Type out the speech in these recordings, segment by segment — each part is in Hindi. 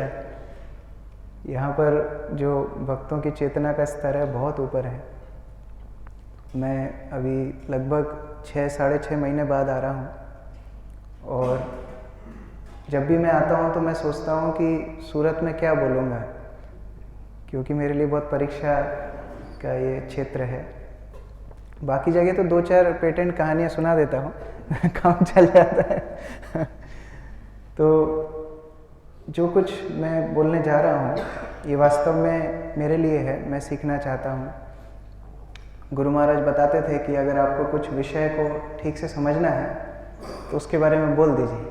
है। यहाँ पर जो भक्तों की चेतना का स्तर है बहुत ऊपर है। मैं अभी लगभग 6-6.5 महीने बाद आ रहा हूँ, और जब भी मैं आता हूँ तो मैं सोचता हूँ कि सूरत में क्या बोलूँगा, क्योंकि मेरे लिए बहुत परीक्षा का ये क्षेत्र है। बाकी जगह तो 2-4 पेटेंट कहानियाँ सुना देता हूँ काम चल जाता है तो जो कुछ मैं बोलने जा रहा हूँ ये वास्तव में मेरे लिए है, मैं सीखना चाहता हूँ। गुरु महाराज बताते थे कि अगर आपको कुछ विषय को ठीक से समझना है तो उसके बारे में बोल दीजिए।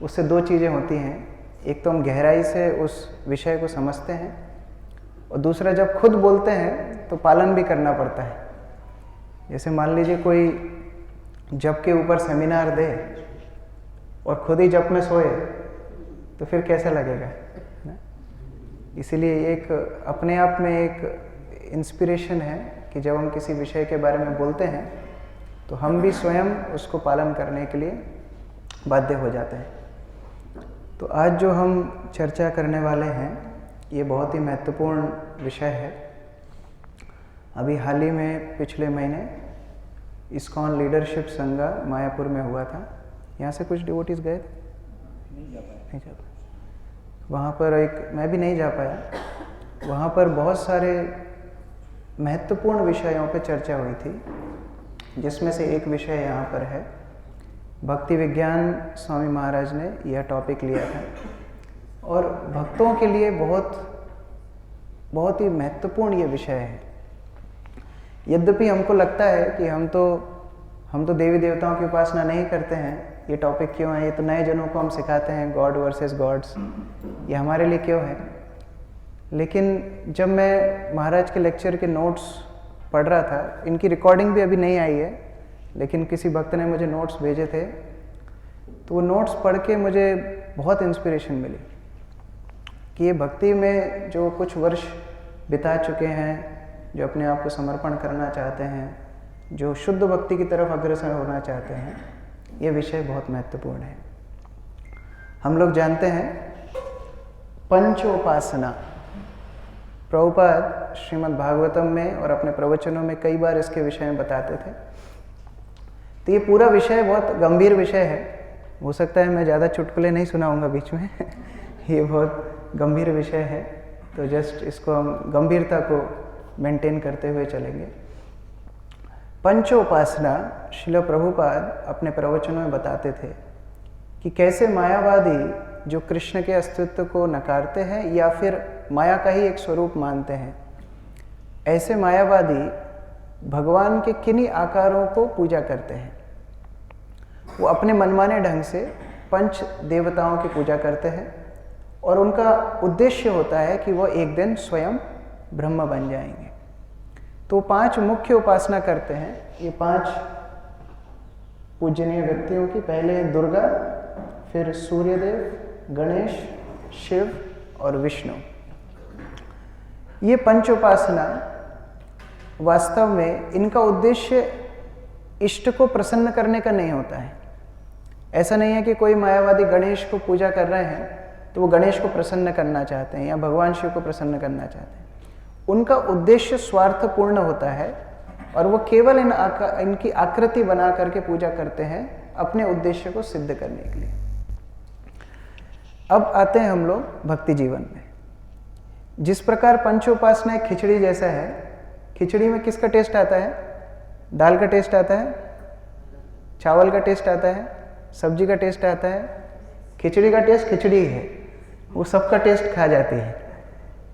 उससे 2 चीज़ें होती हैं, एक तो हम गहराई से उस विषय को समझते हैं, और दूसरा जब खुद बोलते हैं तो पालन भी करना पड़ता है। जैसे मान लीजिए कोई जप के ऊपर सेमिनार दे और खुद ही जप में सोए तो फिर कैसा लगेगा ना? इसीलिए एक अपने आप में एक इंस्पिरेशन है कि जब हम किसी विषय के बारे में बोलते हैं तो हम भी स्वयं उसको पालन करने के लिए बाध्य हो जाते हैं। तो आज जो हम चर्चा करने वाले हैं ये बहुत ही महत्वपूर्ण विषय है। अभी हाल ही में पिछले महीने इस्कॉन लीडरशिप संघा मायापुर में हुआ था। यहाँ से कुछ डिवोटीज गए थे? नहीं जा पाया। वहाँ पर मैं भी नहीं जा पाया। वहाँ पर बहुत सारे महत्वपूर्ण विषयों पर चर्चा हुई थी, जिसमें से एक विषय यहाँ पर है। भक्ति विज्ञान स्वामी महाराज ने यह टॉपिक लिया था, और भक्तों के लिए बहुत ही महत्वपूर्ण ये विषय है। यद्यपि हमको लगता है कि हम तो देवी देवताओं की उपासना नहीं करते हैं, ये टॉपिक क्यों है, ये तो नए जनों को हम सिखाते हैं गॉड वर्सेस गॉड्स, ये हमारे लिए क्यों है। लेकिन जब मैं महाराज के लेक्चर के नोट्स पढ़ रहा था, इनकी रिकॉर्डिंग भी अभी नहीं आई है, लेकिन किसी भक्त ने मुझे नोट्स भेजे थे, तो वो नोट्स पढ़ के मुझे बहुत इंस्पिरेशन मिली कि ये भक्ति में जो कुछ वर्ष बिता चुके हैं, जो अपने आप को समर्पण करना चाहते हैं, जो शुद्ध भक्ति की तरफ अग्रसर होना चाहते हैं, ये विषय बहुत महत्वपूर्ण है। हम लोग जानते हैं पंचोपासना। प्रभुपाद श्रीमद् भागवतम में और अपने प्रवचनों में कई बार इसके विषय में बताते थे। तो ये पूरा विषय बहुत गंभीर विषय है। हो सकता है मैं ज़्यादा चुटकुले नहीं सुनाऊंगा बीच में ये बहुत गंभीर विषय है, तो जस्ट इसको हम गंभीरता को मेंटेन करते हुए चलेंगे। पंचोपासना श्रील प्रभुपाद अपने प्रवचनों में बताते थे कि कैसे मायावादी जो कृष्ण के अस्तित्व को नकारते हैं या फिर माया का ही एक स्वरूप मानते हैं, ऐसे मायावादी भगवान के किन्हीं आकारों को पूजा करते हैं। वो अपने मनमाने ढंग से पंच देवताओं की पूजा करते हैं, और उनका उद्देश्य होता है कि वो एक दिन स्वयं ब्रह्म बन जाएंगे। तो 5 मुख्य उपासना करते हैं। ये 5 पूजनीय व्यक्तियों की, पहले दुर्गा, फिर सूर्यदेव, गणेश, शिव और विष्णु। ये पंच उपासना वास्तव में इनका उद्देश्य इष्ट को प्रसन्न करने का नहीं होता है। ऐसा नहीं है कि कोई मायावादी गणेश को पूजा कर रहे हैं तो वो गणेश को प्रसन्न करना चाहते हैं या भगवान शिव को प्रसन्न करना चाहते हैं। उनका उद्देश्य स्वार्थपूर्ण होता है, और वो केवल इनकी आकृति बना करके पूजा करते हैं अपने उद्देश्य को सिद्ध करने के लिए। अब आते हैं हम लोग भक्ति जीवन में। जिस प्रकार पंचोपासना एक खिचड़ी जैसा है, खिचड़ी में किसका टेस्ट आता है? दाल का टेस्ट आता है, चावल का टेस्ट आता है, सब्जी का टेस्ट आता है। खिचड़ी का टेस्ट खिचड़ी ही है, वो सबका टेस्ट खा जाती है।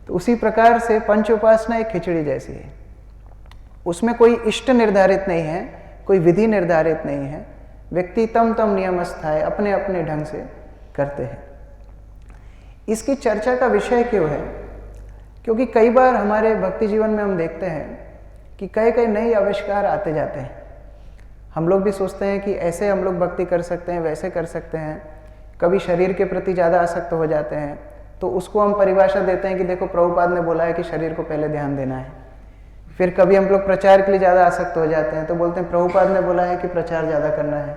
तो उसी प्रकार से पंचोपासना एक खिचड़ी जैसी है। उसमें कोई इष्ट निर्धारित नहीं है, कोई विधि निर्धारित नहीं है। व्यक्ति तम नियमस्थाय अपने अपने ढंग से करते हैं। इसकी चर्चा का विषय क्यों है? क्योंकि कई बार हमारे भक्ति जीवन में हम देखते हैं कि कई नए आविष्कार आते जाते हैं। हम लोग भी सोचते हैं कि ऐसे हम लोग भक्ति कर सकते हैं, वैसे कर सकते हैं। कभी शरीर के प्रति ज़्यादा आसक्त हो जाते हैं तो उसको हम परिभाषा देते हैं कि देखो प्रभुपाद ने बोला है कि शरीर को पहले ध्यान देना है। फिर कभी हम लोग प्रचार के लिए ज़्यादा आसक्त हो जाते हैं तो बोलते हैं प्रभुपाद ने बोला है कि प्रचार ज़्यादा करना है।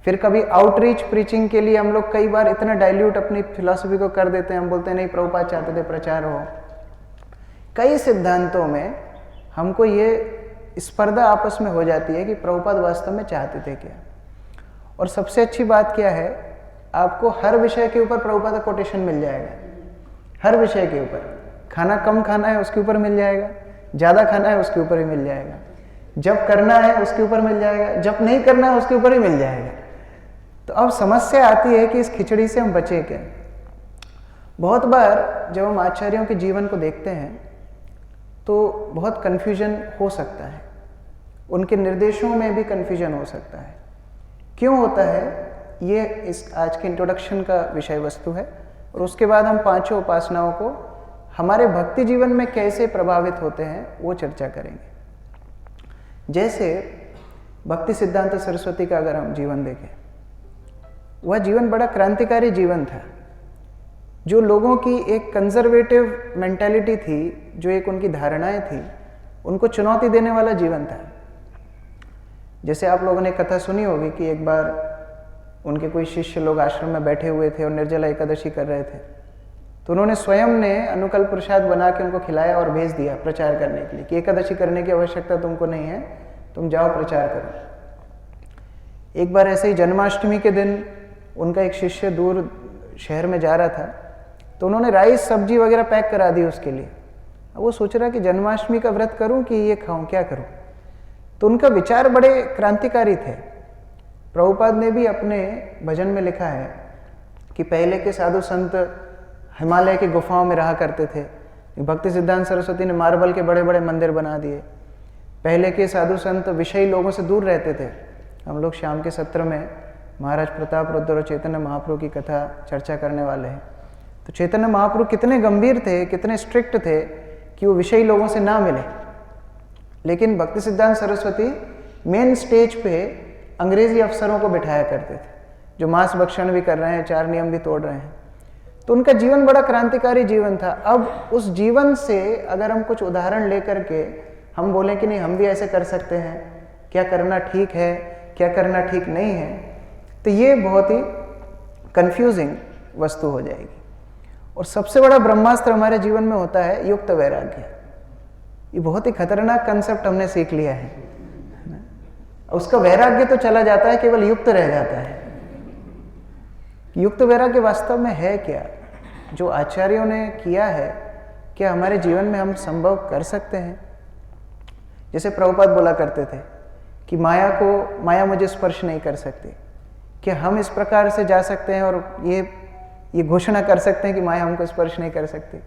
फिर कभी आउटरीच प्रीचिंग के लिए हम लोग कई बार इतना डाइल्यूट अपनी फिलॉसफी को कर देते हैं, हम बोलते हैं नहीं प्रभुपाद चाहते थे प्रचार हो। कई सिद्धांतों में हमको ये स्पर्धा आपस में हो जाती है कि प्रभुपाद वास्तव में चाहते थे क्या। और सबसे अच्छी बात क्या है, आपको हर विषय के ऊपर प्रभुपाद का कोटेशन मिल जाएगा। हर विषय के ऊपर, खाना कम खाना है उसके ऊपर मिल जाएगा, ज़्यादा खाना है उसके ऊपर ही मिल जाएगा, जब करना है उसके ऊपर मिल जाएगा, जब नहीं करना है उसके ऊपर ही मिल जाएगा। तो अब समस्या आती है कि इस खिचड़ी से हम बचे क्या। बहुत बार जब हम आचार्यों के जीवन को देखते हैं तो बहुत कन्फ्यूजन हो सकता है, उनके निर्देशों में भी कन्फ्यूजन हो सकता है। क्यों होता है, ये इस आज के इंट्रोडक्शन का विषय वस्तु है। और उसके बाद हम पांचों उपासनाओं को हमारे भक्ति जीवन में कैसे प्रभावित होते हैं वो चर्चा करेंगे। जैसे भक्ति सिद्धांत सरस्वती का अगर हम जीवन देखें, वह जीवन बड़ा क्रांतिकारी जीवन था। जो लोगों की एक कंजर्वेटिव मेंटालिटी थी, जो एक उनकी धारणाएं थी, उनको चुनौती देने वाला जीवन था। जैसे आप लोगों ने कथा सुनी होगी कि एक बार उनके कोई शिष्य लोग आश्रम में बैठे हुए थे और निर्जला एकादशी कर रहे थे, तो उन्होंने स्वयं ने अनुकल्प प्रसाद बना के उनको खिलाया और भेज दिया प्रचार करने के लिए कि एकादशी करने की आवश्यकता तुमको नहीं है, तुम जाओ प्रचार करो। एक बार ऐसे ही जन्माष्टमी के दिन उनका एक शिष्य दूर शहर में जा रहा था, तो उन्होंने राइस सब्जी वगैरह पैक करा दी उसके लिए। अब वो सोच रहा कि जन्माष्टमी का व्रत करूं कि ये खाऊं, क्या करूं। तो उनका विचार बड़े क्रांतिकारी थे। प्रभुपाद ने भी अपने भजन में लिखा है कि पहले के साधु संत हिमालय की गुफाओं में रहा करते थे। भक्ति सिद्धांत सरस्वती ने मार्बल के बड़े बड़े मंदिर बना दिए। पहले के साधु संत विषयी लोगों से दूर रहते थे। हम लोग शाम के सत्र में महाराज प्रताप रुद्र और चैतन्य महाप्रभु की कथा चर्चा करने वाले हैं। तो चैतन्य महाप्रभु कितने गंभीर थे, कितने स्ट्रिक्ट थे कि वो विषयी लोगों से ना मिले। लेकिन भक्ति सिद्धांत सरस्वती मेन स्टेज पे अंग्रेजी अफसरों को बिठाया करते थे, जो मांस भक्षण भी कर रहे हैं, 4 नियम भी तोड़ रहे हैं। तो उनका जीवन बड़ा क्रांतिकारी जीवन था। अब उस जीवन से अगर हम कुछ उदाहरण लेकर के हम बोलें कि नहीं हम भी ऐसे कर सकते हैं, क्या करना ठीक है, क्या करना ठीक नहीं है, तो ये बहुत ही कंफ्यूजिंग वस्तु हो जाएगी। और सबसे बड़ा ब्रह्मास्त्र हमारे जीवन में होता है युक्त वैराग्य। ये बहुत ही खतरनाक कंसेप्ट हमने सीख लिया है। उसका वैराग्य तो चला जाता है, केवल युक्त रह जाता है। युक्त वैराग्य वास्तव में है क्या, जो आचार्यों ने किया है, क्या हमारे जीवन में हम संभव कर सकते हैं। जैसे प्रभुपाद बोला करते थे कि माया मुझे स्पर्श नहीं कर सकती। क्या हम इस प्रकार से जा सकते हैं और ये घोषणा कर सकते हैं कि माया हमको स्पर्श नहीं कर सकती।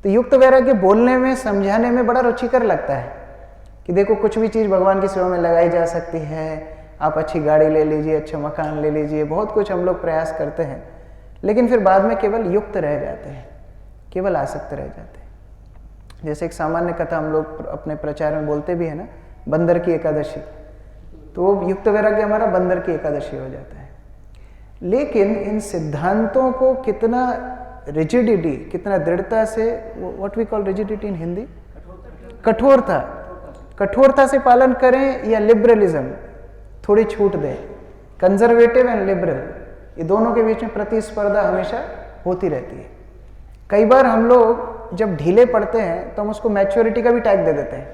तो युक्त वैराग्य बोलने में, समझाने में बड़ा रुचिकर लगता है कि देखो कुछ भी चीज़ भगवान की सेवा में लगाई जा सकती है। आप अच्छी गाड़ी ले लीजिए, अच्छा मकान ले लीजिए, बहुत कुछ हम लोग प्रयास करते हैं, लेकिन फिर बाद में केवल युक्त रह जाते हैं, केवल आसक्त रह जाते हैं। जैसे एक सामान्य कथा हम लोग अपने प्रचार में बोलते भी है ना, बंदर की एकादशी। तो युक्त वैराग्य हमारा बंदर की एकादशी हो जाता है। लेकिन इन सिद्धांतों को कितना रिजिडिटी, कितना दृढ़ता से, what we call rigidity in Hindi, कठोरता से पालन करें या लिबरलिज्म, थोड़ी छूट दें। कंजर्वेटिव एंड लिबरल, ये दोनों के बीच में प्रतिस्पर्धा हमेशा होती रहती है। कई बार हम लोग जब ढीले पड़ते हैं तो हम उसको मैच्योरिटी का भी टैग दे देते हैं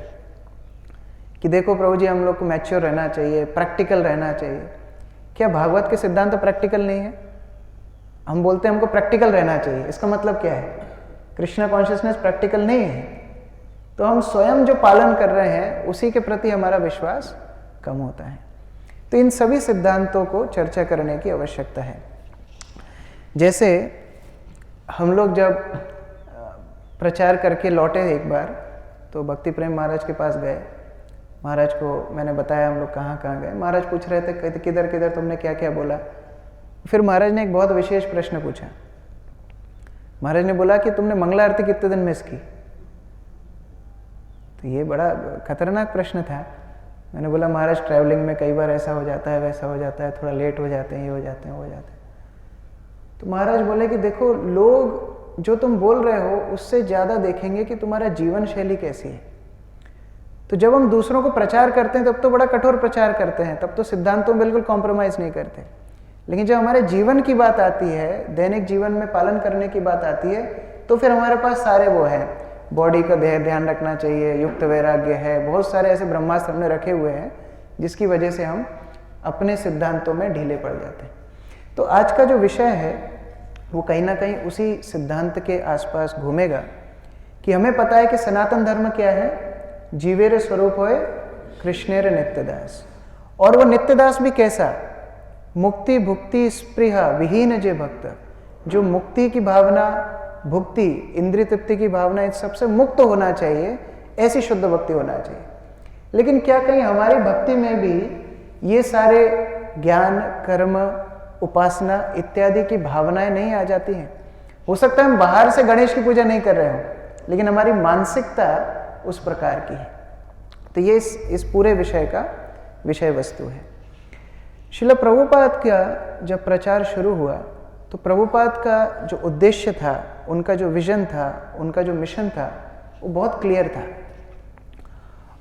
कि देखो प्रभु जी हम लोग को मैच्योर रहना चाहिए, प्रैक्टिकल रहना चाहिए। क्या भागवत के सिद्धांत तो प्रैक्टिकल नहीं है? हम बोलते हैं हमको प्रैक्टिकल रहना चाहिए, इसका मतलब क्या है? कृष्णा कॉन्शियसनेस प्रैक्टिकल नहीं है, तो हम स्वयं जो पालन कर रहे हैं उसी के प्रति हमारा विश्वास कम होता है। तो इन सभी सिद्धांतों को चर्चा करने की आवश्यकता है। जैसे हम लोग जब प्रचार करके लौटे एक बार, तो भक्ति प्रेम महाराज के पास गए। महाराज को मैंने बताया हम लोग कहाँ कहाँ गए। महाराज पूछ रहे थे किधर किधर तुमने क्या क्या बोला। फिर महाराज ने एक बहुत विशेष प्रश्न पूछा। महाराज ने बोला कि तुमने मंगला आरती कितने दिन मिस की। तो ये बड़ा खतरनाक प्रश्न था। मैंने बोला महाराज ट्रैवलिंग में कई बार ऐसा हो जाता है, वैसा हो जाता है, थोड़ा लेट हो जाते हैं, ये हो जाते हैं, वो हो जाते हैं। तो महाराज बोले कि देखो लोग जो तुम बोल रहे हो उससे ज़्यादा देखेंगे कि तुम्हारा जीवन शैली कैसी है। तो जब हम दूसरों को प्रचार करते हैं तब तो बड़ा कठोर प्रचार करते हैं, तब तो सिद्धांतों में बिल्कुल कॉम्प्रोमाइज़ नहीं करते। लेकिन जब हमारे जीवन की बात आती है, दैनिक जीवन में पालन करने की बात आती है, तो फिर हमारे पास सारे वो हैं। बॉडी का ध्यान रखना चाहिए, युक्त वैराग्य है, बहुत सारे ऐसे ब्रह्मास्त्र हमने रखे हुए हैं जिसकी वजह से हम अपने सिद्धांतों में ढीले पड़ जाते हैं। तो आज का जो विषय है वो कहीं ना कहीं उसी सिद्धांत के आसपास घूमेगा कि हमें पता है कि सनातन धर्म क्या है, जीवेर स्वरूप होए कृष्णेर नित्यदास। और वो नित्यदास भी कैसा, मुक्ति भुक्ति स्पृहा विहीन जे भक्त, जो मुक्ति की भावना, भुक्ति इंद्रिय तृप्ति की भावना, इस सबसे मुक्त होना चाहिए, ऐसी शुद्ध भक्ति होना चाहिए। लेकिन क्या कहीं हमारी भक्ति में भी ये सारे ज्ञान, कर्म, उपासना इत्यादि की भावनाएं नहीं आ जाती हैं? हो सकता है हम बाहर से गणेश की पूजा नहीं कर रहे हो, लेकिन हमारी मानसिकता उस प्रकार की है। तो ये इस पूरे विषय का विषय वस्तु है। श्रील प्रभुपाद का जब प्रचार शुरू हुआ तो प्रभुपाद का जो उद्देश्य था, उनका जो विजन था, उनका जो मिशन था, वो बहुत क्लियर था।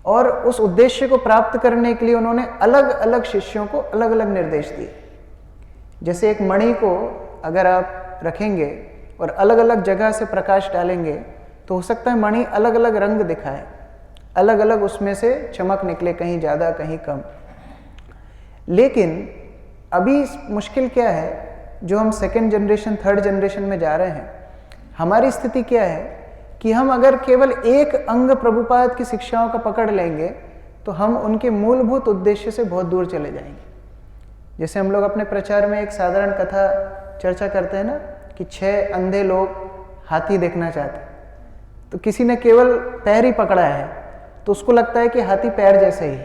और उस उद्देश्य को प्राप्त करने के लिए उन्होंने अलग अलग शिष्यों को अलग अलग निर्देश दिए। जैसे एक मणि को अगर आप रखेंगे और अलग अलग जगह से प्रकाश डालेंगे तो हो सकता है मणि अलग अलग रंग दिखाए, अलग अलग उसमें से चमक निकले, कहीं ज़्यादा कहीं कम। लेकिन अभी मुश्किल क्या है, जो हम सेकेंड जनरेशन, थर्ड जनरेशन में जा रहे हैं, हमारी स्थिति क्या है कि हम अगर केवल एक अंग प्रभुपाद की शिक्षाओं का पकड़ लेंगे तो हम उनके मूलभूत उद्देश्य से बहुत दूर चले जाएंगे। जैसे हम लोग अपने प्रचार में एक साधारण कथा चर्चा करते हैं ना कि 6 अंधे लोग हाथी देखना चाहते हैं, तो किसी ने केवल पैर ही पकड़ा है तो उसको लगता है कि हाथी पैर जैसे ही।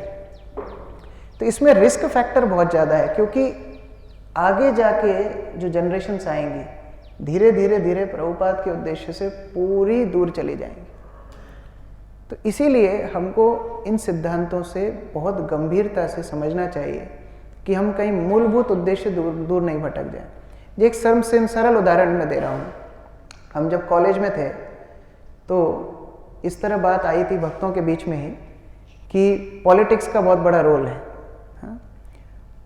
तो इसमें रिस्क फैक्टर बहुत ज़्यादा है, क्योंकि आगे जाके जो जनरेशन्स आएंगी धीरे धीरे धीरे प्रभुपाद के उद्देश्य से पूरी दूर चली जाएंगी। तो इसीलिए हमको इन सिद्धांतों से बहुत गंभीरता से समझना चाहिए कि हम कहीं मूलभूत उद्देश्य दूर नहीं भटक जाएं। ये एक सरल उदाहरण मैं दे रहा हूँ। हम जब कॉलेज में थे तो इस तरह बात आई थी भक्तों के बीच में ही कि पॉलिटिक्स का बहुत बड़ा रोल है, हाँ?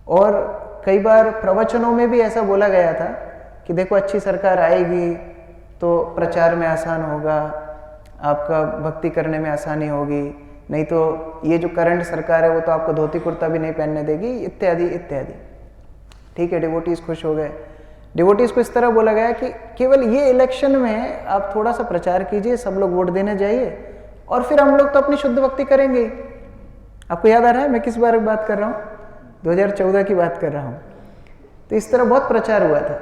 और कई बार प्रवचनों में भी ऐसा बोला गया था कि देखो अच्छी सरकार आएगी तो प्रचार में आसान होगा, आपका भक्ति करने में आसानी होगी, नहीं तो ये जो करंट सरकार है वो तो आपको धोती कुर्ता भी नहीं पहनने देगी, इत्यादि इत्यादि। ठीक है, डिवोटीज खुश हो गए। डिवोटीज को इस तरह बोला गया कि केवल ये इलेक्शन में आप थोड़ा सा प्रचार कीजिए, सब लोग वोट देने जाइए और फिर हम लोग तो अपनी शुद्ध भक्ति करेंगे। आपको याद आ रहा है मैं किस बारे में बात कर रहा हूँ? 2014 की बात कर रहा हूँ। तो इस तरह बहुत प्रचार हुआ था।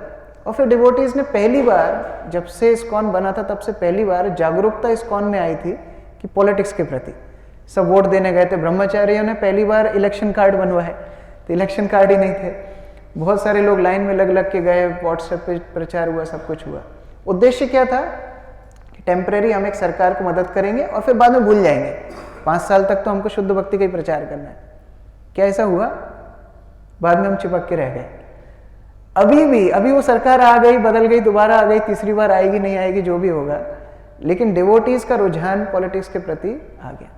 और फिर डिवोटीज ने पहली बार, जब से इस्कॉन बना था तब से पहली बार जागरूकता इस्कॉन में आई थी कि पॉलिटिक्स के प्रति। सब वोट देने गए थे, ब्रह्मचारियों ने पहली बार इलेक्शन कार्ड बनवाए, तो इलेक्शन कार्ड ही नहीं थे। बहुत सारे लोग लाइन में लग लग के गए, व्हाट्सएप पे प्रचार हुआ, सब कुछ हुआ। उद्देश्य क्या था कि टेम्परेरी हम एक सरकार को मदद करेंगे और फिर बाद में भूल जाएंगे, 5 साल तक तो हमको शुद्ध भक्ति का ही प्रचार करना है। क्या ऐसा हुआ? बाद में हम चिपक के रह गए। अभी वो सरकार आ गई, बदल गई, दोबारा आ गई, तीसरी बार आएगी नहीं आएगी जो भी होगा, लेकिन डिवोटीज का रुझान पॉलिटिक्स के प्रति आ गया।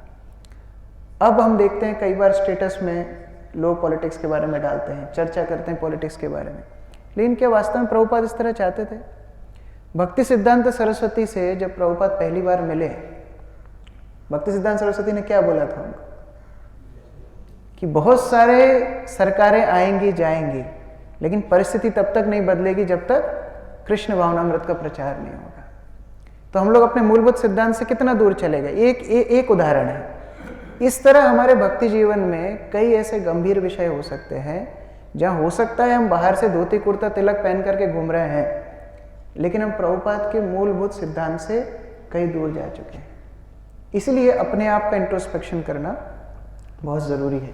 अब हम देखते हैं कई बार स्टेटस में लोग पॉलिटिक्स के बारे में डालते हैं, चर्चा करते हैं पॉलिटिक्स के बारे में, लेकिन क्या वास्तव में प्रभुपाद इस तरह चाहते थे? भक्ति सिद्धांत सरस्वती से जब प्रभुपाद पहली बार मिले, भक्ति सिद्धांत सरस्वती ने क्या बोला था उनको कि बहुत सारे सरकारें आएंगी जाएंगी, लेकिन परिस्थिति तब तक नहीं बदलेगी जब तक कृष्ण भावनामृत का प्रचार नहीं होगा। तो हम लोग अपने मूलभूत सिद्धांत से कितना दूर चले गए। एक उदाहरण है। इस तरह हमारे भक्ति जीवन में कई ऐसे गंभीर विषय हो सकते हैं जहाँ हो सकता है हम बाहर से धोती कुर्ता तिलक पहन करके घूम रहे हैं, लेकिन हम प्रभुपाद के मूलभूत सिद्धांत से कई दूर जा चुके हैं। इसलिए अपने आप का इंट्रोस्पेक्शन करना बहुत ज़रूरी है।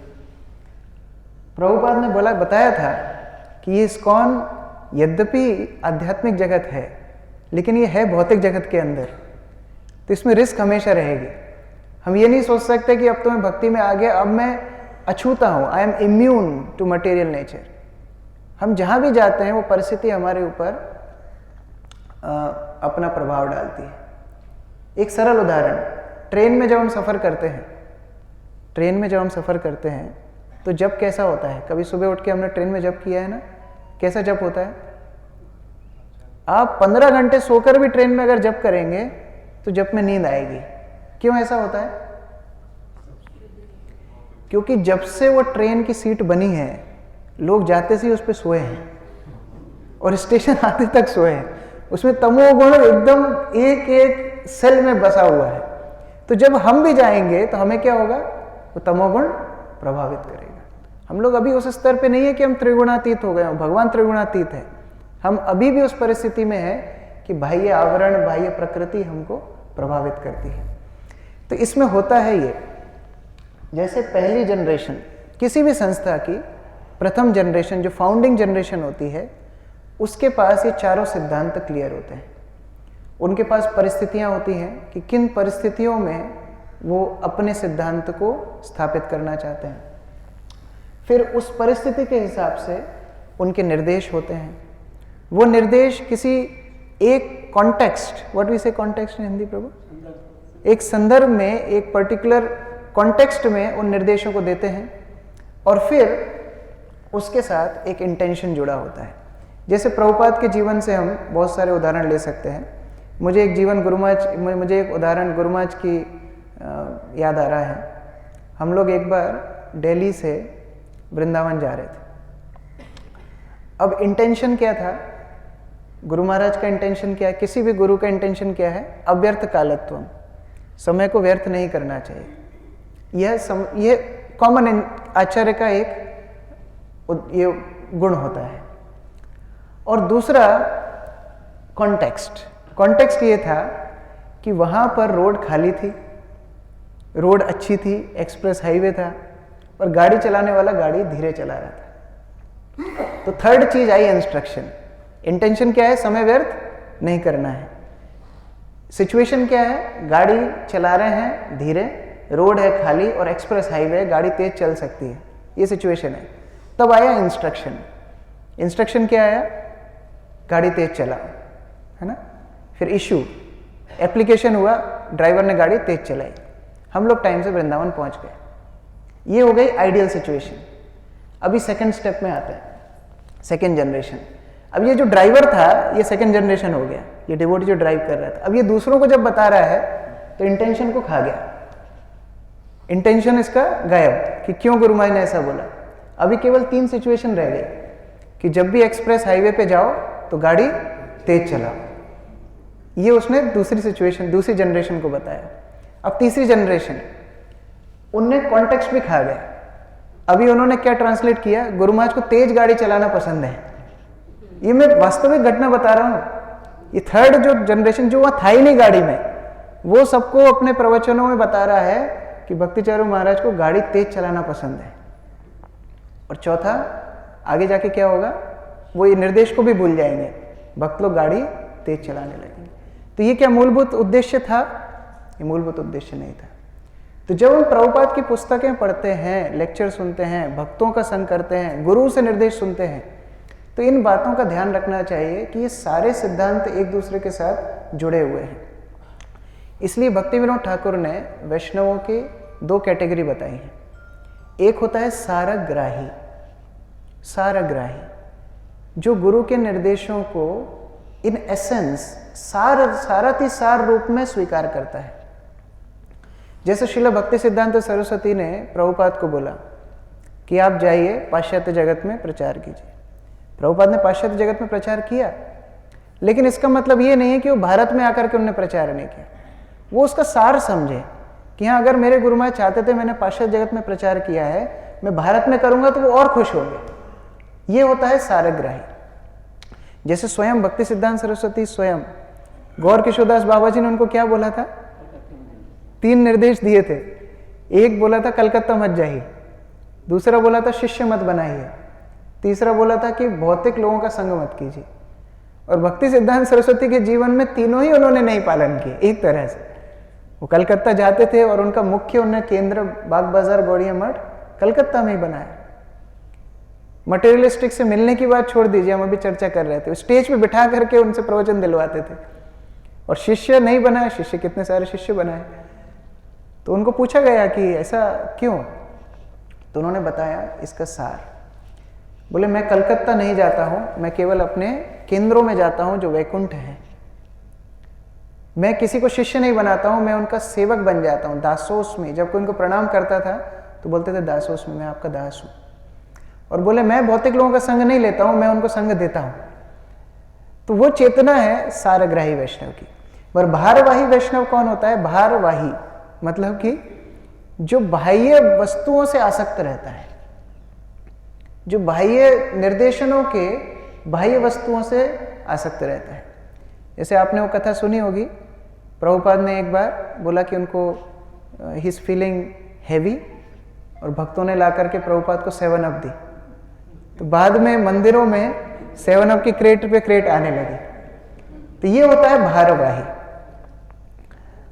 प्रभुपाद ने बताया था कि ये इस्कॉन यद्यपि आध्यात्मिक जगत है, लेकिन ये है भौतिक जगत के अंदर, तो इसमें रिस्क हमेशा रहेगी। हम ये नहीं सोच सकते कि अब तो मैं भक्ति में आ गया, अब मैं अछूता हूँ, I am immune to material nature. हम जहाँ भी जाते हैं वो परिस्थिति हमारे ऊपर अपना प्रभाव डालती है। एक सरल उदाहरण, ट्रेन में जब हम सफ़र करते हैं ट्रेन में जब हम सफ़र करते हैं तो जब कैसा होता है, कभी सुबह उठ के हमने ट्रेन में जब किया है ना, कैसा जब होता है? आप 15 घंटे सोकर भी ट्रेन में अगर जब करेंगे तो जब में नींद आएगी। क्यों ऐसा होता है? क्योंकि जब से वो ट्रेन की सीट बनी है, लोग जाते से ही उस पर सोए हैं और स्टेशन आते तक सोए हैं। उसमें तमोगुण एकदम एक एक सेल में बसा हुआ है। तो जब हम भी जाएंगे तो हमें क्या होगा? वो तमोगुण प्रभावित करेगा। हम लोग अभी उस स्तर पे नहीं है कि हम त्रिगुणातीत हो गए हैं, भगवान त्रिगुणातीत है। हम अभी भी उस परिस्थिति में है कि बाह्य आवरण, बाह्य प्रकृति हमको प्रभावित करती है। तो इसमें होता है ये, जैसे पहली जनरेशन किसी भी संस्था की प्रथम जनरेशन, जो फाउंडिंग जनरेशन होती है, उसके पास ये चारों सिद्धांत क्लियर होते हैं। उनके पास परिस्थितियां होती हैं कि किन परिस्थितियों में वो अपने सिद्धांत को स्थापित करना चाहते हैं। फिर उस परिस्थिति के हिसाब से उनके निर्देश होते हैं। वो निर्देश किसी एक कॉन्टेक्स्ट, व्हाट वी से कॉन्टेक्स्ट इन हिंदी प्रभु, एक संदर्भ में, एक पर्टिकुलर कॉन्टेक्स्ट में उन निर्देशों को देते हैं और फिर उसके साथ एक इंटेंशन जुड़ा होता है। जैसे प्रभुपाद के जीवन से हम बहुत सारे उदाहरण ले सकते हैं। मुझे एक उदाहरण गुरुमाज की याद आ रहा है। हम लोग एक बार दिल्ली से वृंदावन जा रहे थे। अब इंटेंशन क्या था? गुरु महाराज का इंटेंशन क्या है? किसी भी गुरु का इंटेंशन क्या है? अव्यर्थ कालत्वम, समय को व्यर्थ नहीं करना चाहिए। यह कॉमन आचार्य का एक ये गुण होता है। और दूसरा कॉन्टेक्स्ट ये था कि वहाँ पर रोड खाली थी, रोड अच्छी थी, एक्सप्रेस हाईवे था और गाड़ी चलाने वाला गाड़ी धीरे चला रहा था। तो थर्ड चीज आई इंस्ट्रक्शन। इंटेंशन क्या है? समय व्यर्थ नहीं करना है। सिचुएशन क्या है? गाड़ी चला रहे हैं धीरे, रोड है खाली और एक्सप्रेस हाईवे, गाड़ी तेज चल सकती है, ये सिचुएशन है। तब आया इंस्ट्रक्शन क्या आया? गाड़ी तेज चलाओ, है ना। फिर इशू, एप्लीकेशन हुआ, ड्राइवर ने गाड़ी तेज चलाई, हम लोग टाइम से वृंदावन पहुंच गए। ये हो गई आइडियल सिचुएशन। अभी सेकंड स्टेप में आते हैं, सेकंड जनरेशन। अब ये जो ड्राइवर था ये सेकंड जनरेशन हो गया, ये डिवोटी जो ड्राइव कर रहा था। अब ये दूसरों को जब बता रहा है तो इंटेंशन को खा गया, इंटेंशन इसका गायब कि क्यों गुरु महाराज ने ऐसा बोला। अभी केवल 3 सिचुएशन रह गई कि जब भी एक्सप्रेस हाईवे पे जाओ तो गाड़ी तेज चलाओ। ये उसने दूसरी सिचुएशन, दूसरी जनरेशन को बताया। अब तीसरी जनरेशन, उनने कॉन्टेक्स्ट भी खा गया। अभी उन्होंने क्या ट्रांसलेट किया? गुरु महाराज को तेज गाड़ी चलाना पसंद है। ये मैं वास्तविक घटना बता रहा हूं। ये थर्ड जो जनरेशन, जो वहां था ही नहीं गाड़ी में, वो सबको अपने प्रवचनों में बता रहा है कि भक्तिचार्य महाराज को गाड़ी तेज चलाना पसंद है। और चौथा, आगे जाके क्या होगा? वो ये निर्देश को भी भूल जाएंगे, भक्त लोग गाड़ी तेज चलाने लगेंगे। तो ये क्या मूलभूत उद्देश्य था? ये मूलभूत उद्देश्य नहीं था। तो जब हम प्रभुपाद की पुस्तकें पढ़ते हैं, लेक्चर सुनते हैं, भक्तों का संग करते हैं, गुरु से निर्देश सुनते हैं, तो इन बातों का ध्यान रखना चाहिए कि ये सारे सिद्धांत एक दूसरे के साथ जुड़े हुए हैं। इसलिए भक्ति विनोद ठाकुर ने वैष्णवों की 2 कैटेगरी बताई है। एक होता है सारग्राही, जो गुरु के निर्देशों को इन एसेंस सार रूप में स्वीकार करता है। जैसे श्रील भक्ति सिद्धांत सरस्वती ने प्रभुपाद को बोला कि आप जाइए पाश्चात्य जगत में प्रचार कीजिए। प्रभुपाद ने पाश्चात्य जगत में प्रचार किया, लेकिन इसका मतलब ये नहीं है कि वो भारत में आकर के उन्होंने प्रचार नहीं किया। वो उसका सार समझे कि हाँ, अगर मेरे गुरु महाराज चाहते थे मैंने पाश्चात्य जगत में प्रचार किया है, मैं भारत में करूंगा तो वो और खुश होंगे। ये होता है सारग्राही। जैसे स्वयं भक्ति सिद्धांत सरस्वती, स्वयं गौर किशोरदास बाबा जी ने उनको क्या बोला था? 3 निर्देश दिए थे। एक बोला था कलकत्ता मत जाइए, दूसरा बोला था शिष्य मत बनाइए, तीसरा बोला था कि भौतिक लोगों का संग मत कीजिए। और भक्ति सिद्धांत सरस्वती के जीवन में तीनों ही उन्होंने नहीं पालन किए। एक तरह से वो कलकत्ता जाते थे और उनका मुख्य उन्हें केंद्र बाग बाजार गौड़िया मठ कलकत्ता में ही बनाया। मटेरियलिस्टिक से मिलने की बात छोड़ दीजिए, हम अभी चर्चा कर रहे थे, स्टेज पे बिठा करके उनसे प्रवचन दिलवाते थे। और शिष्य नहीं बनाए, शिष्य कितने सारे शिष्य बनाए। तो उनको पूछा गया कि ऐसा क्यों, तो उन्होंने बताया इसका सार। बोले मैं कलकत्ता नहीं जाता हूँ, मैं केवल अपने केंद्रों में जाता हूँ जो वैकुंठ है। मैं किसी को शिष्य नहीं बनाता हूँ, मैं उनका सेवक बन जाता हूँ। दासोस में जब कोई उनको प्रणाम करता था तो बोलते थे दासोस में, मैं आपका दास हूँ। और बोले मैं भौतिक लोगों का संग नहीं लेता हूँ, मैं उनको संग देता हूँ। तो वो चेतना है सारग्राही वैष्णव की। पर भारवाही वैष्णव कौन होता है? भारवाही मतलब कि जो बाह्य वस्तुओं से आसक्त रहता है, जो बाह्य निर्देशनों के बाह्य वस्तुओं से आसक्त रहता है। जैसे आपने वो कथा सुनी होगी, प्रभुपाद ने एक बार बोला कि उनको ही इज फीलिंग हैवी, और भक्तों ने ला करके प्रभुपाद को 7 अप दी। तो बाद में मंदिरों में 7 अप की क्रेट पे क्रेट आने लगी। तो ये होता है भारवाही।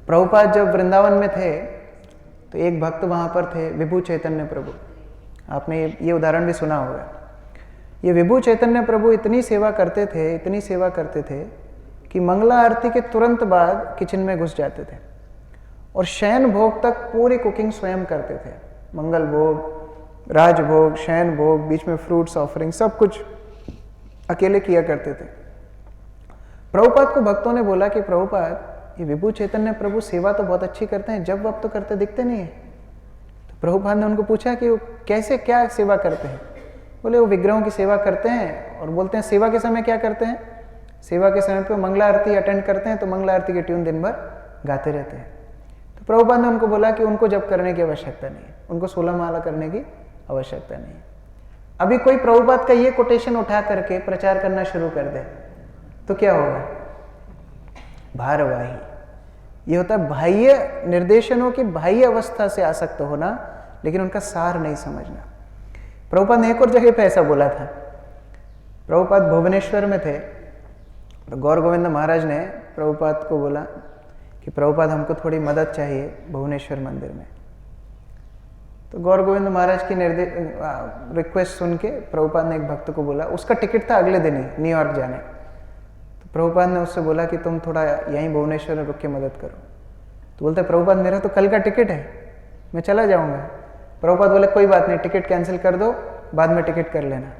प्रभुपाद जब वृंदावन में थे तो एक भक्त वहाँ पर थे, विभु चैतन्य प्रभु। आपने ये उदाहरण भी सुना होगा। ये विभु चैतन्य प्रभु इतनी सेवा करते थे, इतनी सेवा करते थे कि मंगला आरती के तुरंत बाद किचन में घुस जाते थे और शयन भोग तक पूरी कुकिंग स्वयं करते थे। मंगल भोग, राजभोग, शयन भोग, बीच में फ्रूट्स ऑफरिंग, सब कुछ अकेले किया करते थे। प्रभुपाद को भक्तों ने बोला कि प्रभुपाद, ये विभु चैतन्य प्रभु सेवा तो बहुत अच्छी करते हैं, जब वक्त तो करते दिखते नहीं है। तो प्रभुपाद ने उनको पूछा कि वो कैसे, क्या सेवा करते हैं? बोले वो विग्रहों की सेवा करते हैं, और बोलते हैं सेवा के समय क्या करते हैं? सेवा के समय पे मंगला आरती अटेंड करते हैं, तो मंगला आरती की ट्यून दिन भर गाते रहते हैं। तो प्रभुपाद ने उनको बोला कि उनको जब करने की आवश्यकता नहीं है, उनको 16 माला करने की आवश्यकता नहीं है। अभी कोई प्रभुपाद का ये कोटेशन उठा करके प्रचार करना शुरू कर दे तो क्या होगा? भारवाही। ये होता है बाह्य निर्देशनों की बाह्य अवस्था से आसक्त होना, लेकिन उनका सार नहीं समझना। प्रभुपाद ने एक और जगह पे ऐसा बोला था। प्रभुपाद भुवनेश्वर में थे, तो गौर गोविंद महाराज ने प्रभुपाद को बोला कि प्रभुपाद हमको थोड़ी मदद चाहिए भुवनेश्वर मंदिर में। तो गौर गोविंद महाराज की रिक्वेस्ट सुन के प्रभुपाद ने एक भक्त को बोला, उसका टिकट था अगले दिन ही न्यूयॉर्क जाने। तो प्रभुपाद ने उससे बोला कि तुम थोड़ा यहीं भुवनेश्वर में रुक के मदद करो। तो बोलता है प्रभुपाद मेरा तो कल का टिकट है, मैं चला जाऊंगा। प्रभुपाद बोले कोई बात नहीं, टिकट कैंसिल कर दो, बाद में टिकट कर लेना।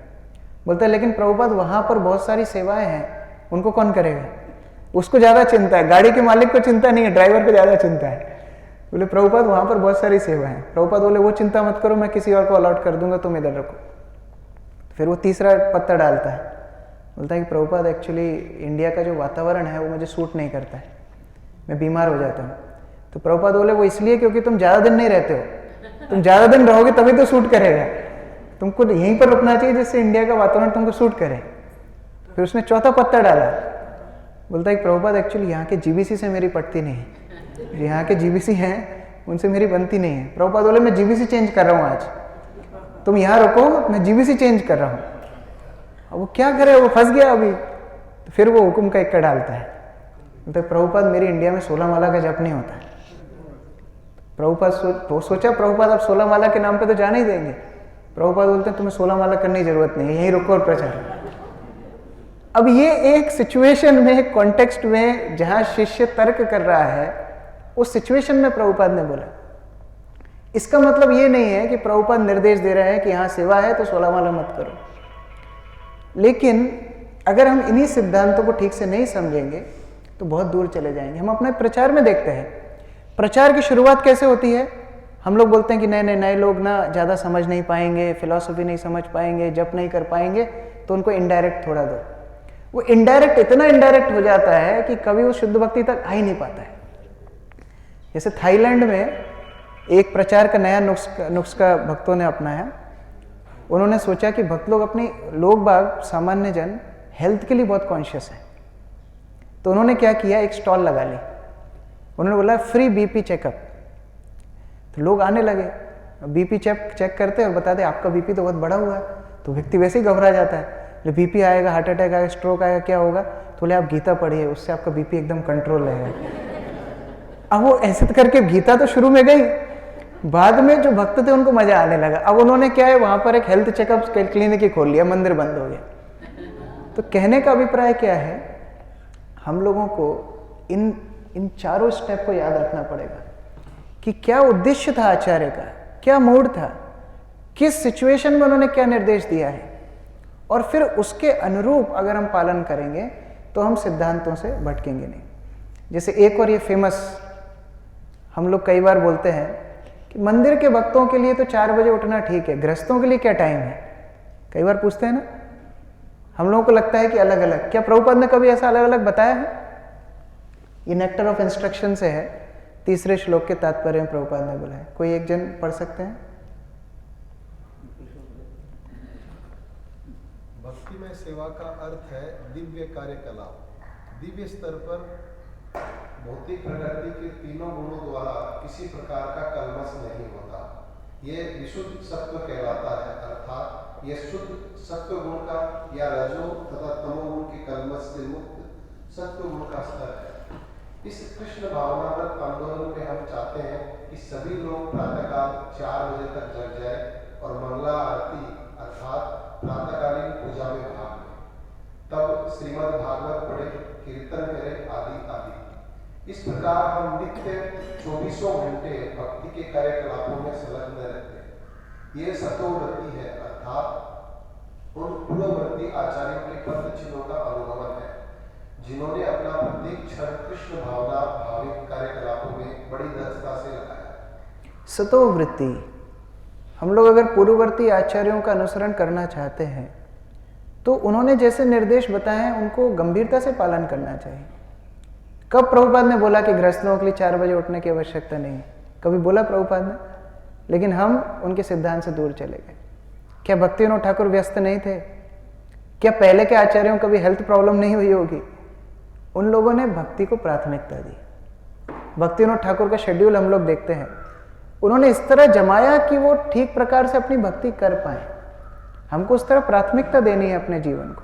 बोलता है लेकिन प्रभुपाद वहां पर बहुत सारी सेवाएं हैं, उनको कौन करेगा? उसको ज्यादा चिंता है, गाड़ी के मालिक को चिंता नहीं है, ड्राइवर को ज्यादा चिंता है। बोले प्रभुपाद वहां पर बहुत सारी सेवाएं हैं। प्रभुपाद बोले वो चिंता मत करो, मैं किसी और को अलॉट कर दूंगा, तुम इधर रखो। फिर वो तीसरा पत्ता डालता है, बोलता है कि प्रभुपाद एक्चुअली इंडिया का जो वातावरण है वो मुझे सूट नहीं करता है, मैं बीमार हो जाता हूँ। तो प्रभुपाद बोले वो इसलिए क्योंकि तुम ज़्यादा दिन नहीं रहते हो, तुम ज़्यादा दिन रहोगे तभी तो सूट करेगा, तुमको यहीं पर रुकना चाहिए जिससे इंडिया का वातावरण तुमको सूट करे। फिर उसने चौथा पत्ता डाला, बोलता है कि प्रभुपाद एक्चुअली यहाँ के जीबीसी से मेरी पटती नहीं है, यहाँ के जीबीसी हैं उनसे मेरी बनती नहीं है। प्रभुपाद बोले मैं जीबीसी चेंज कर रहा हूँ आज, तुम यहाँ रुको, मैं जीबीसी चेंज कर रहा हूँ। अब वो क्या करे, वो फंस गया अभी। तो फिर वो हुक्म का इक्का डालता है, बोलते प्रभुपाद मेरी इंडिया में 16 माला का जप नहीं होता है। प्रभुपाद सोचा प्रभुपाद अब 16 माला के नाम पे तो जाने ही देंगे। प्रभुपाद बोलते हैं तुम्हें 16 माला करने की जरूरत नहीं है, यहीं रुको और प्रचार। अब ये एक सिचुएशन में, कॉन्टेक्स्ट में जहां शिष्य तर्क कर रहा है, उस सिचुएशन में प्रभुपाद ने बोला। इसका मतलब ये नहीं है कि प्रभुपाद निर्देश दे रहे हैं कि यहाँ सेवा है तो 16 माला मत करो। लेकिन अगर हम इन्हीं सिद्धांतों को ठीक से नहीं समझेंगे तो बहुत दूर चले जाएंगे। हम अपने प्रचार में देखते हैं, प्रचार की शुरुआत कैसे होती है? हम लोग बोलते हैं कि नए लोग ना ज़्यादा समझ नहीं पाएंगे, फिलॉसफी नहीं समझ पाएंगे, जप नहीं कर पाएंगे, तो उनको इनडायरेक्ट थोड़ा दो। वो इनडायरेक्ट इतना इनडायरेक्ट हो जाता है कि कभी वो शुद्ध भक्ति तक आ ही नहीं पाता है। जैसे थाईलैंड में एक प्रचार का नया नुस्खा भक्तों ने अपनाया। उन्होंने सोचा कि भक्त लोग लोग बाग सामान्य जन हेल्थ के लिए बहुत कॉन्शियस है, तो उन्होंने क्या किया, एक स्टॉल लगा ली। उन्होंने बोला फ्री बीपी चेकअप। तो लोग आने लगे, बीपी चेक करते और बताते आपका बीपी तो बहुत बढ़ा हुआ है। तो व्यक्ति वैसे ही घबरा जाता है, जो बीपी आएगा, हार्ट अटैक आएगा, स्ट्रोक आएगा, क्या होगा? तो बोले आप गीता पढ़िए, उससे आपका बीपी एकदम कंट्रोल रहेगा। अब वो ऐसे करके गीता तो शुरू में गई, बाद में जो भक्त थे उनको मजा आने लगा। अब उन्होंने क्या है, वहां पर एक हेल्थ चेकअप क्लिनिक ही खोल लिया, मंदिर बंद हो गया। तो कहने का अभिप्राय क्या है, हम लोगों को इन चारों स्टेप को याद रखना पड़ेगा। कि क्या उद्देश्य था आचार्य का, क्या मूड था, किस सिचुएशन में उन्होंने क्या निर्देश दिया है, और फिर उसके अनुरूप अगर हम पालन करेंगे तो हम सिद्धांतों से भटकेंगे नहीं। जैसे एक और ये फेमस हम लोग कई बार बोलते हैं कि मंदिर के भक्तों के लिए तो 4 बजे उठना ठीक है, गृहस्थों के लिए क्या टाइम है, कई बार पूछते हैं ना। हम लोगों को लगता है कि अलग अलग, क्या प्रभुपाद ने कभी ऐसा अलग अलग बताया है? ये नेक्टर ऑफ इंस्ट्रक्शन से है, 3 श्लोक के तात्पर्य में प्रभुपाद ने बोला है। कोई एक जन पढ़ सकते हैं? भक्ति में सेवा का अर्थ है दिव्य कार्यकलाप। दिव्य स्तर पर भौतिक प्रकृति के तीनों गुणों द्वारा किसी प्रकार का कल्मश नहीं होता। ये विशुद्ध सत्व कहलाता है, अर्थात ये शुद्ध सत्व गुण का या रजो तथा तमोगुण के कल्मश से मुक्त सत्व गुण का स्तर है। इस कृष्ण भावनात्मक आंदोलन में हम चाहते हैं कि सभी लोग प्रातःकाल 4 बजे तक जग जाए और मंगला आरती अर्थात प्रातःकालीन पूजा में भाग लें, तब श्रीमद् भागवत पढ़े, कीर्तन करें आदि आदि। इस प्रकार हम नित्य 24 घंटे भक्ति के कार्यकलापों में संलग्न रहते हैं। ये सतोवृत्ति है, अर्थात उन पूर्ववर्ती आचार्यों के पद चिन्हों का अनुगमन है, जिन्होंने अपना प्रत्येक क्षण कृष्ण भावना भावित कार्यकलापों में बड़ी दक्षता से लगाया। सतोवृत्ति, हम लोग अगर पूर्ववर्ती आचार्यों का अनुसरण करना चाहते हैं तो उन्होंने जैसे निर्देश बताए हैं उनको गंभीरता से पालन करना चाहिए। कब प्रभुपाद ने बोला कि गृहस्थों के लिए 4 बजे उठने की आवश्यकता नहीं है? कभी बोला प्रभुपाद ने? लेकिन हम उनके सिद्धांत से दूर चले गए। क्या भक्ति विनोद ठाकुर व्यस्त नहीं थे? क्या पहले के आचार्यों को कभी हेल्थ प्रॉब्लम नहीं हुई होगी? उन लोगों ने भक्ति को प्राथमिकता दी। भक्ति विनोद ठाकुर का शेड्यूल हम लोग देखते हैं, उन्होंने इस तरह जमाया कि वो ठीक प्रकार से अपनी भक्ति कर पाए। हमको उस तरह प्राथमिकता देनी है अपने जीवन को।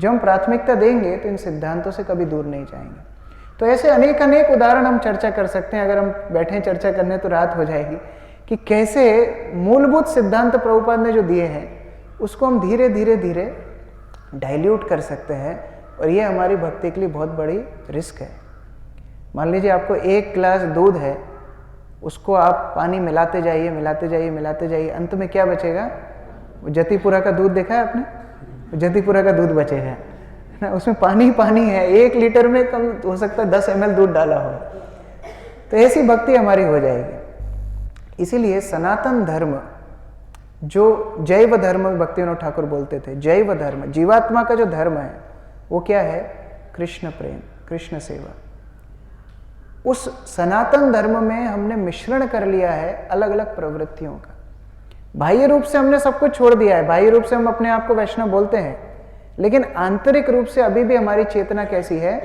जब हम प्राथमिकता देंगे तो इन सिद्धांतों से कभी दूर नहीं जाएंगे। तो ऐसे अनेक अनेक उदाहरण हम चर्चा कर सकते हैं। अगर हम बैठे चर्चा करने तो रात हो जाएगी कि कैसे मूलभूत सिद्धांत प्रभुपाद ने जो दिए हैं उसको हम धीरे धीरे धीरे डाइल्यूट कर सकते हैं, और ये हमारी भक्ति के लिए बहुत बड़ी रिस्क है। मान लीजिए आपको 1 गिलास दूध है, उसको आप पानी मिलाते जाइए मिलाते जाइए मिलाते जाइए, अंत में क्या बचेगा? जतिपुरा का दूध देखा है आपने? जतिपुरा का दूध बचेगा ना, उसमें पानी पानी है। 1 लीटर में कम हो सकता है 10 ml दूध डाला हो। तो ऐसी भक्ति हमारी हो जाएगी। इसीलिए सनातन धर्म, जो जैव धर्म भक्ति विनोद ठाकुर बोलते थे, जैव धर्म, जीवात्मा का जो धर्म है वो क्या है? कृष्ण प्रेम, कृष्ण सेवा। उस सनातन धर्म में हमने मिश्रण कर लिया है अलग अलग प्रवृत्तियों का। बाह्य रूप से हमने सब कुछ छोड़ दिया है, बाह्य रूप से हम अपने आप को वैष्णव बोलते हैं, लेकिन आंतरिक रूप से अभी भी हमारी चेतना कैसी है?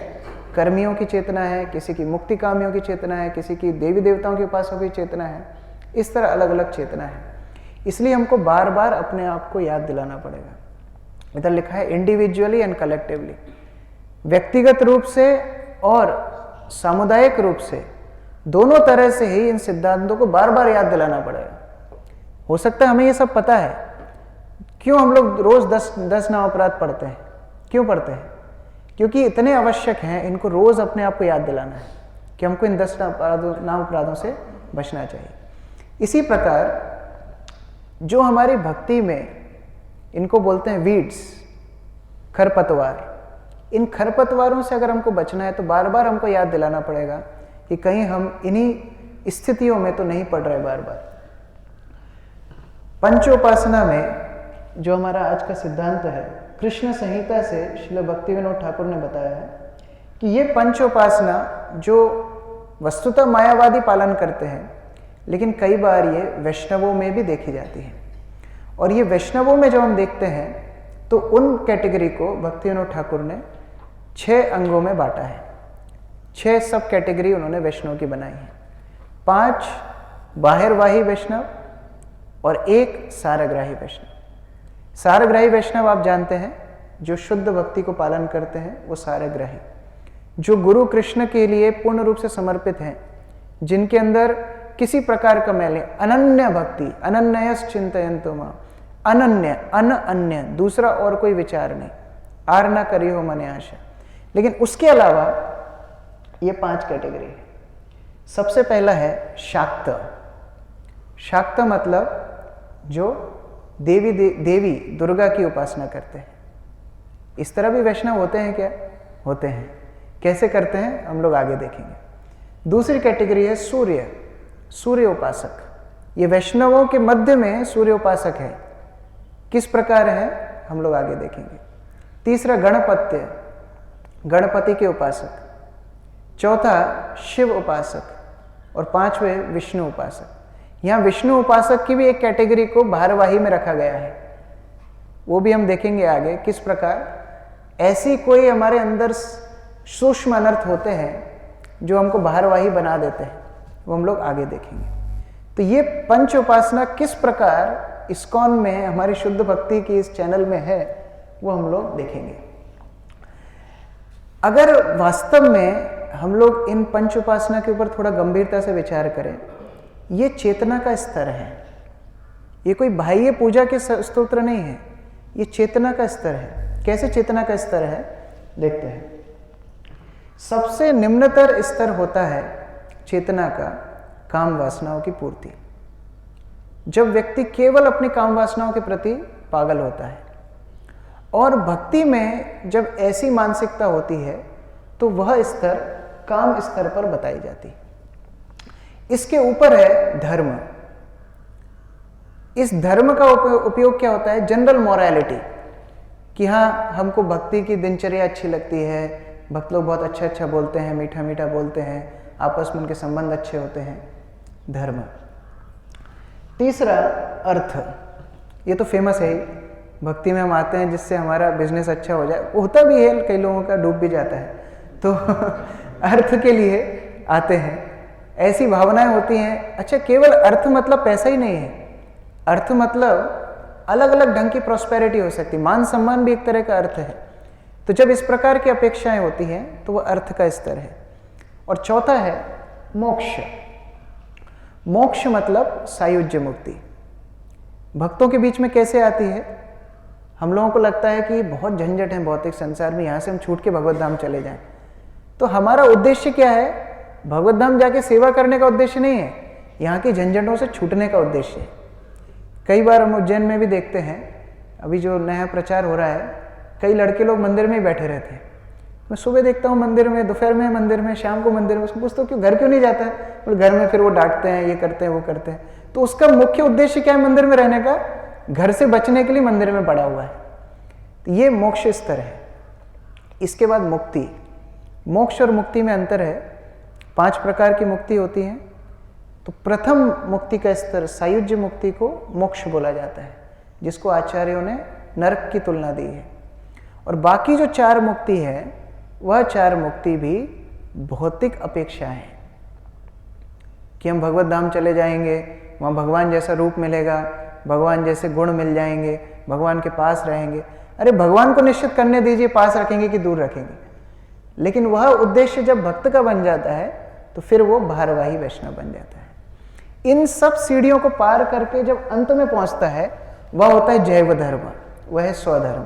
कर्मियों की चेतना है, किसी की मुक्ति कामियों की चेतना है, किसी की देवी देवताओं के उपासकों की चेतना है। इस तरह अलग अलग चेतना है। इसलिए हमको बार बार अपने आप को याद दिलाना पड़ेगा। इधर लिखा है इंडिविजुअली एंड कलेक्टिवली, व्यक्तिगत रूप से और सामुदायिक रूप से, दोनों तरह से ही इन सिद्धांतों को बार बार याद दिलाना पड़ेगा। हो सकता है हमें ये सब पता है, क्यों हम लोग रोज 10 नाम अपराध पढ़ते हैं? क्यों पढ़ते हैं? क्योंकि इतने आवश्यक हैं, इनको रोज अपने आप को याद दिलाना है कि हमको इन 10 नाम अपराधों से बचना चाहिए। इसी प्रकार जो हमारी भक्ति में, इनको बोलते हैं वीड्स, खरपतवार, इन खरपतवारों से अगर हमको बचना है तो बार बार हमको याद दिलाना पड़ेगा कि कहीं हम इन्हीं स्थितियों में तो नहीं पड़ रहे बार बार। पंचोपासना में जो हमारा आज का सिद्धांत है, कृष्ण संहिता से श्रील भक्ति विनोद ठाकुर ने बताया है कि ये पंचोपासना जो वस्तुतः मायावादी पालन करते हैं, लेकिन कई बार ये वैष्णवों में भी देखी जाती है। और ये वैष्णवों में जब हम देखते हैं तो उन कैटेगरी को भक्ति विनोद ठाकुर ने 6 अंगों में बांटा है। 6 सब कैटेगरी उन्होंने वैष्णव की बनाई है। 5 बाहिरवाही वैष्णव और 1 सारग्राही वैष्णव। सारग्राही वैष्णव आप जानते हैं, जो शुद्ध भक्ति को पालन करते हैं वो सारग्राही, जो गुरु कृष्ण के लिए पूर्ण रूप से समर्पित हैं, जिनके अंदर किसी प्रकार का मैल, अनन्य भक्ति, अनन्यस चिंतयन्तु मां, अनन्य, अन्य, दूसरा और कोई विचार नहीं, आर ना करी हो मने आशा। लेकिन उसके अलावा ये 5 कैटेगरी है। सबसे पहला है शाक्त। शाक्त मतलब जो देवी दुर्गा की उपासना करते हैं। इस तरह भी वैष्णव होते हैं क्या? होते हैं। कैसे करते हैं हम लोग आगे देखेंगे। दूसरी कैटेगरी है सूर्य उपासक। ये वैष्णवों के मध्य में सूर्य उपासक है। किस प्रकार है हम लोग आगे देखेंगे। तीसरा गणपत्य, गणपति के उपासक। चौथा शिव उपासक और पांचवें विष्णु उपासक। यहाँ विष्णु उपासक की भी एक कैटेगरी को भारवाही में रखा गया है, वो भी हम देखेंगे आगे किस प्रकार ऐसी कोई हमारे अंदर सूक्ष्म अनर्थ होते हैं जो हमको भारवाही बना देते हैं, वो हम लोग आगे देखेंगे। तो ये पंच उपासना किस प्रकार इस्कॉन में हमारी शुद्ध भक्ति की इस चैनल में है वो हम लोग देखेंगे। अगर वास्तव में हम लोग इन पंच उपासना के ऊपर थोड़ा गंभीरता से विचार करें, ये चेतना का स्तर है। ये कोई बाह्य पूजा के स्तोत्र नहीं है, ये चेतना का स्तर है। कैसे चेतना का स्तर है देखते हैं। सबसे निम्नतर स्तर होता है चेतना का काम वासनाओं की पूर्ति। जब व्यक्ति केवल अपनी काम वासनाओं के प्रति पागल होता है, और भक्ति में जब ऐसी मानसिकता होती है तो वह स्तर काम स्तर पर बताई जाती है। इसके ऊपर है धर्म। इस धर्म का उपयोग क्या होता है? जनरल मोरालिटी, कि हाँ हमको भक्ति की दिनचर्या अच्छी लगती है, भक्त लोग बहुत अच्छा अच्छा बोलते हैं, मीठा मीठा बोलते हैं, आपस में उनके संबंध अच्छे होते हैं, धर्म। तीसरा अर्थ। ये तो फेमस है ही, भक्ति में हम आते हैं जिससे हमारा बिजनेस अच्छा हो जाए। वो होता भी है, कई लोगों का डूब भी जाता है, तो अर्थ के लिए आते हैं, ऐसी भावनाएं होती हैं। अच्छा, केवल अर्थ मतलब पैसा ही नहीं है, अर्थ मतलब अलग अलग ढंग की प्रॉस्पेरिटी हो सकती है, मान सम्मान भी एक तरह का अर्थ है। तो जब इस प्रकार की अपेक्षाएं होती हैं तो वह अर्थ का स्तर है। और चौथा है मोक्ष। मोक्ष मतलब सायुज्य मुक्ति। भक्तों के बीच में कैसे आती है? हम लोगों को लगता है कि बहुत झंझट है भौतिक संसार में, यहाँ से हम छूट के भगवत धाम चले जाएं। तो हमारा उद्देश्य क्या है? भगवत धाम जाके सेवा करने का उद्देश्य नहीं है, यहाँ की झंझटों से छूटने का उद्देश्य है। कई बार हम उज्जैन में भी देखते हैं, अभी जो नया प्रचार हो रहा है, कई लड़के लोग मंदिर में ही बैठे रहते हैं। मैं सुबह देखता हूँ मंदिर में, दोपहर में मंदिर में, शाम को मंदिर में। उसको पूछता हूँ क्यों, घर क्यों नहीं जाता है? बोले घर में फिर वो डांटते हैं, ये करते हैं, वो करते हैं। तो उसका मुख्य उद्देश्य क्या है मंदिर में रहने का? घर से बचने के लिए मंदिर में पड़ा हुआ है। तो ये मोक्ष स्तर है। इसके बाद मुक्ति। मोक्ष और मुक्ति में अंतर है। 5 प्रकार की मुक्ति होती है। तो प्रथम मुक्ति का स्तर सायुज्य मुक्ति को मोक्ष बोला जाता है, जिसको आचार्यों ने नरक की तुलना दी है। और बाकी जो 4 मुक्ति है, वह 4 मुक्ति भी भौतिक अपेक्षाएं हैं कि हम भगवत धाम चले जाएंगे, वहाँ भगवान जैसा रूप मिलेगा, भगवान जैसे गुण मिल जाएंगे, भगवान के पास रहेंगे। अरे भगवान को निश्चित करने दीजिए, पास रखेंगे कि दूर रखेंगे। लेकिन वह उद्देश्य जब भक्त का बन जाता है तो फिर वो भारवाही वैष्णव बन जाता है। इन सब सीढ़ियों को पार करके जब अंत में पहुंचता है, वह होता है जैव धर्म, वह है स्वधर्म,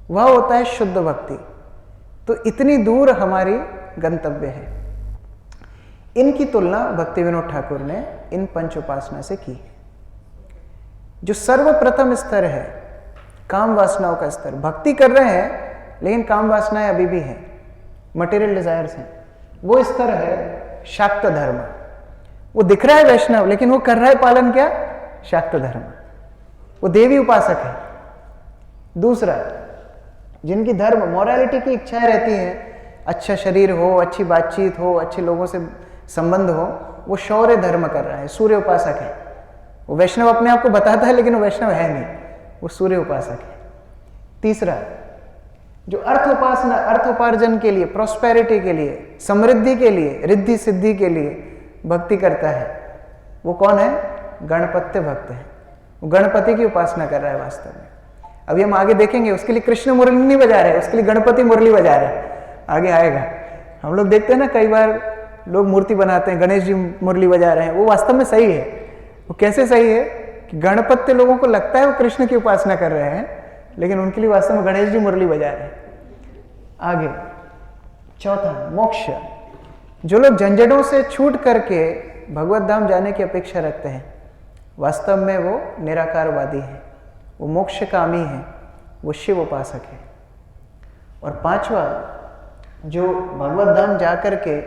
वह होता है शुद्ध भक्ति। तो इतनी दूर हमारी गंतव्य है। इनकी तुलना भक्ति विनोद ठाकुर ने इन पंच उपासना से की है। जो सर्वप्रथम स्तर है काम वासनाओं का स्तर। भक्ति कर रहे हैं लेकिन काम वासनाएं अभी भी हैं, मटेरियल डिजायर्स हैं। वो स्तर है शाक्त धर्म। वो दिख रहा है वैष्णव, लेकिन वो कर रहा है पालन क्या? शाक्त धर्म। वो देवी उपासक है। दूसरा, जिनकी धर्म मोरालिटी की इच्छाएं रहती हैं, अच्छा शरीर हो, अच्छी बातचीत हो, अच्छे लोगों से संबंध हो, वो शौर्य धर्म कर रहा है, सूर्य उपासक है। वो वैष्णव अपने आप को बताता है लेकिन वो वैष्णव है नहीं, वो सूर्य उपासक है। तीसरा, जो अर्थ उपासना, अर्थ उपार्जन के लिए, प्रॉस्पेरिटी के लिए, समृद्धि के लिए, रिद्धि सिद्धि के लिए भक्ति करता है, वो कौन है? गणपत्य भक्त है। वो गणपति की उपासना कर रहा है वास्तव में। अभी हम आगे देखेंगे, उसके लिए कृष्ण मुरली नहीं बजा रहे, उसके लिए गणपति मुरली बजा रहे हैं, आगे आएगा। हम लोग देखते हैं ना, कई बार लोग मूर्ति बनाते हैं, गणेश जी मुरली बजा रहे हैं, वो वास्तव में सही है। वो कैसे सही है कि गणपत्य लोगों को लगता है वो कृष्ण की उपासना कर रहे हैं, लेकिन उनके लिए वास्तव में गणेश जी मुरली बजा रहे हैं। आगे चौथा, मोक्ष। जो लोग झंझटों से छूट करके भगवत धाम जाने की अपेक्षा रखते हैं, वास्तव में वो निराकारवादी है, वो मोक्षकामी है, वो शिव उपासक है। और पांचवा, जो भगवत धाम जा करके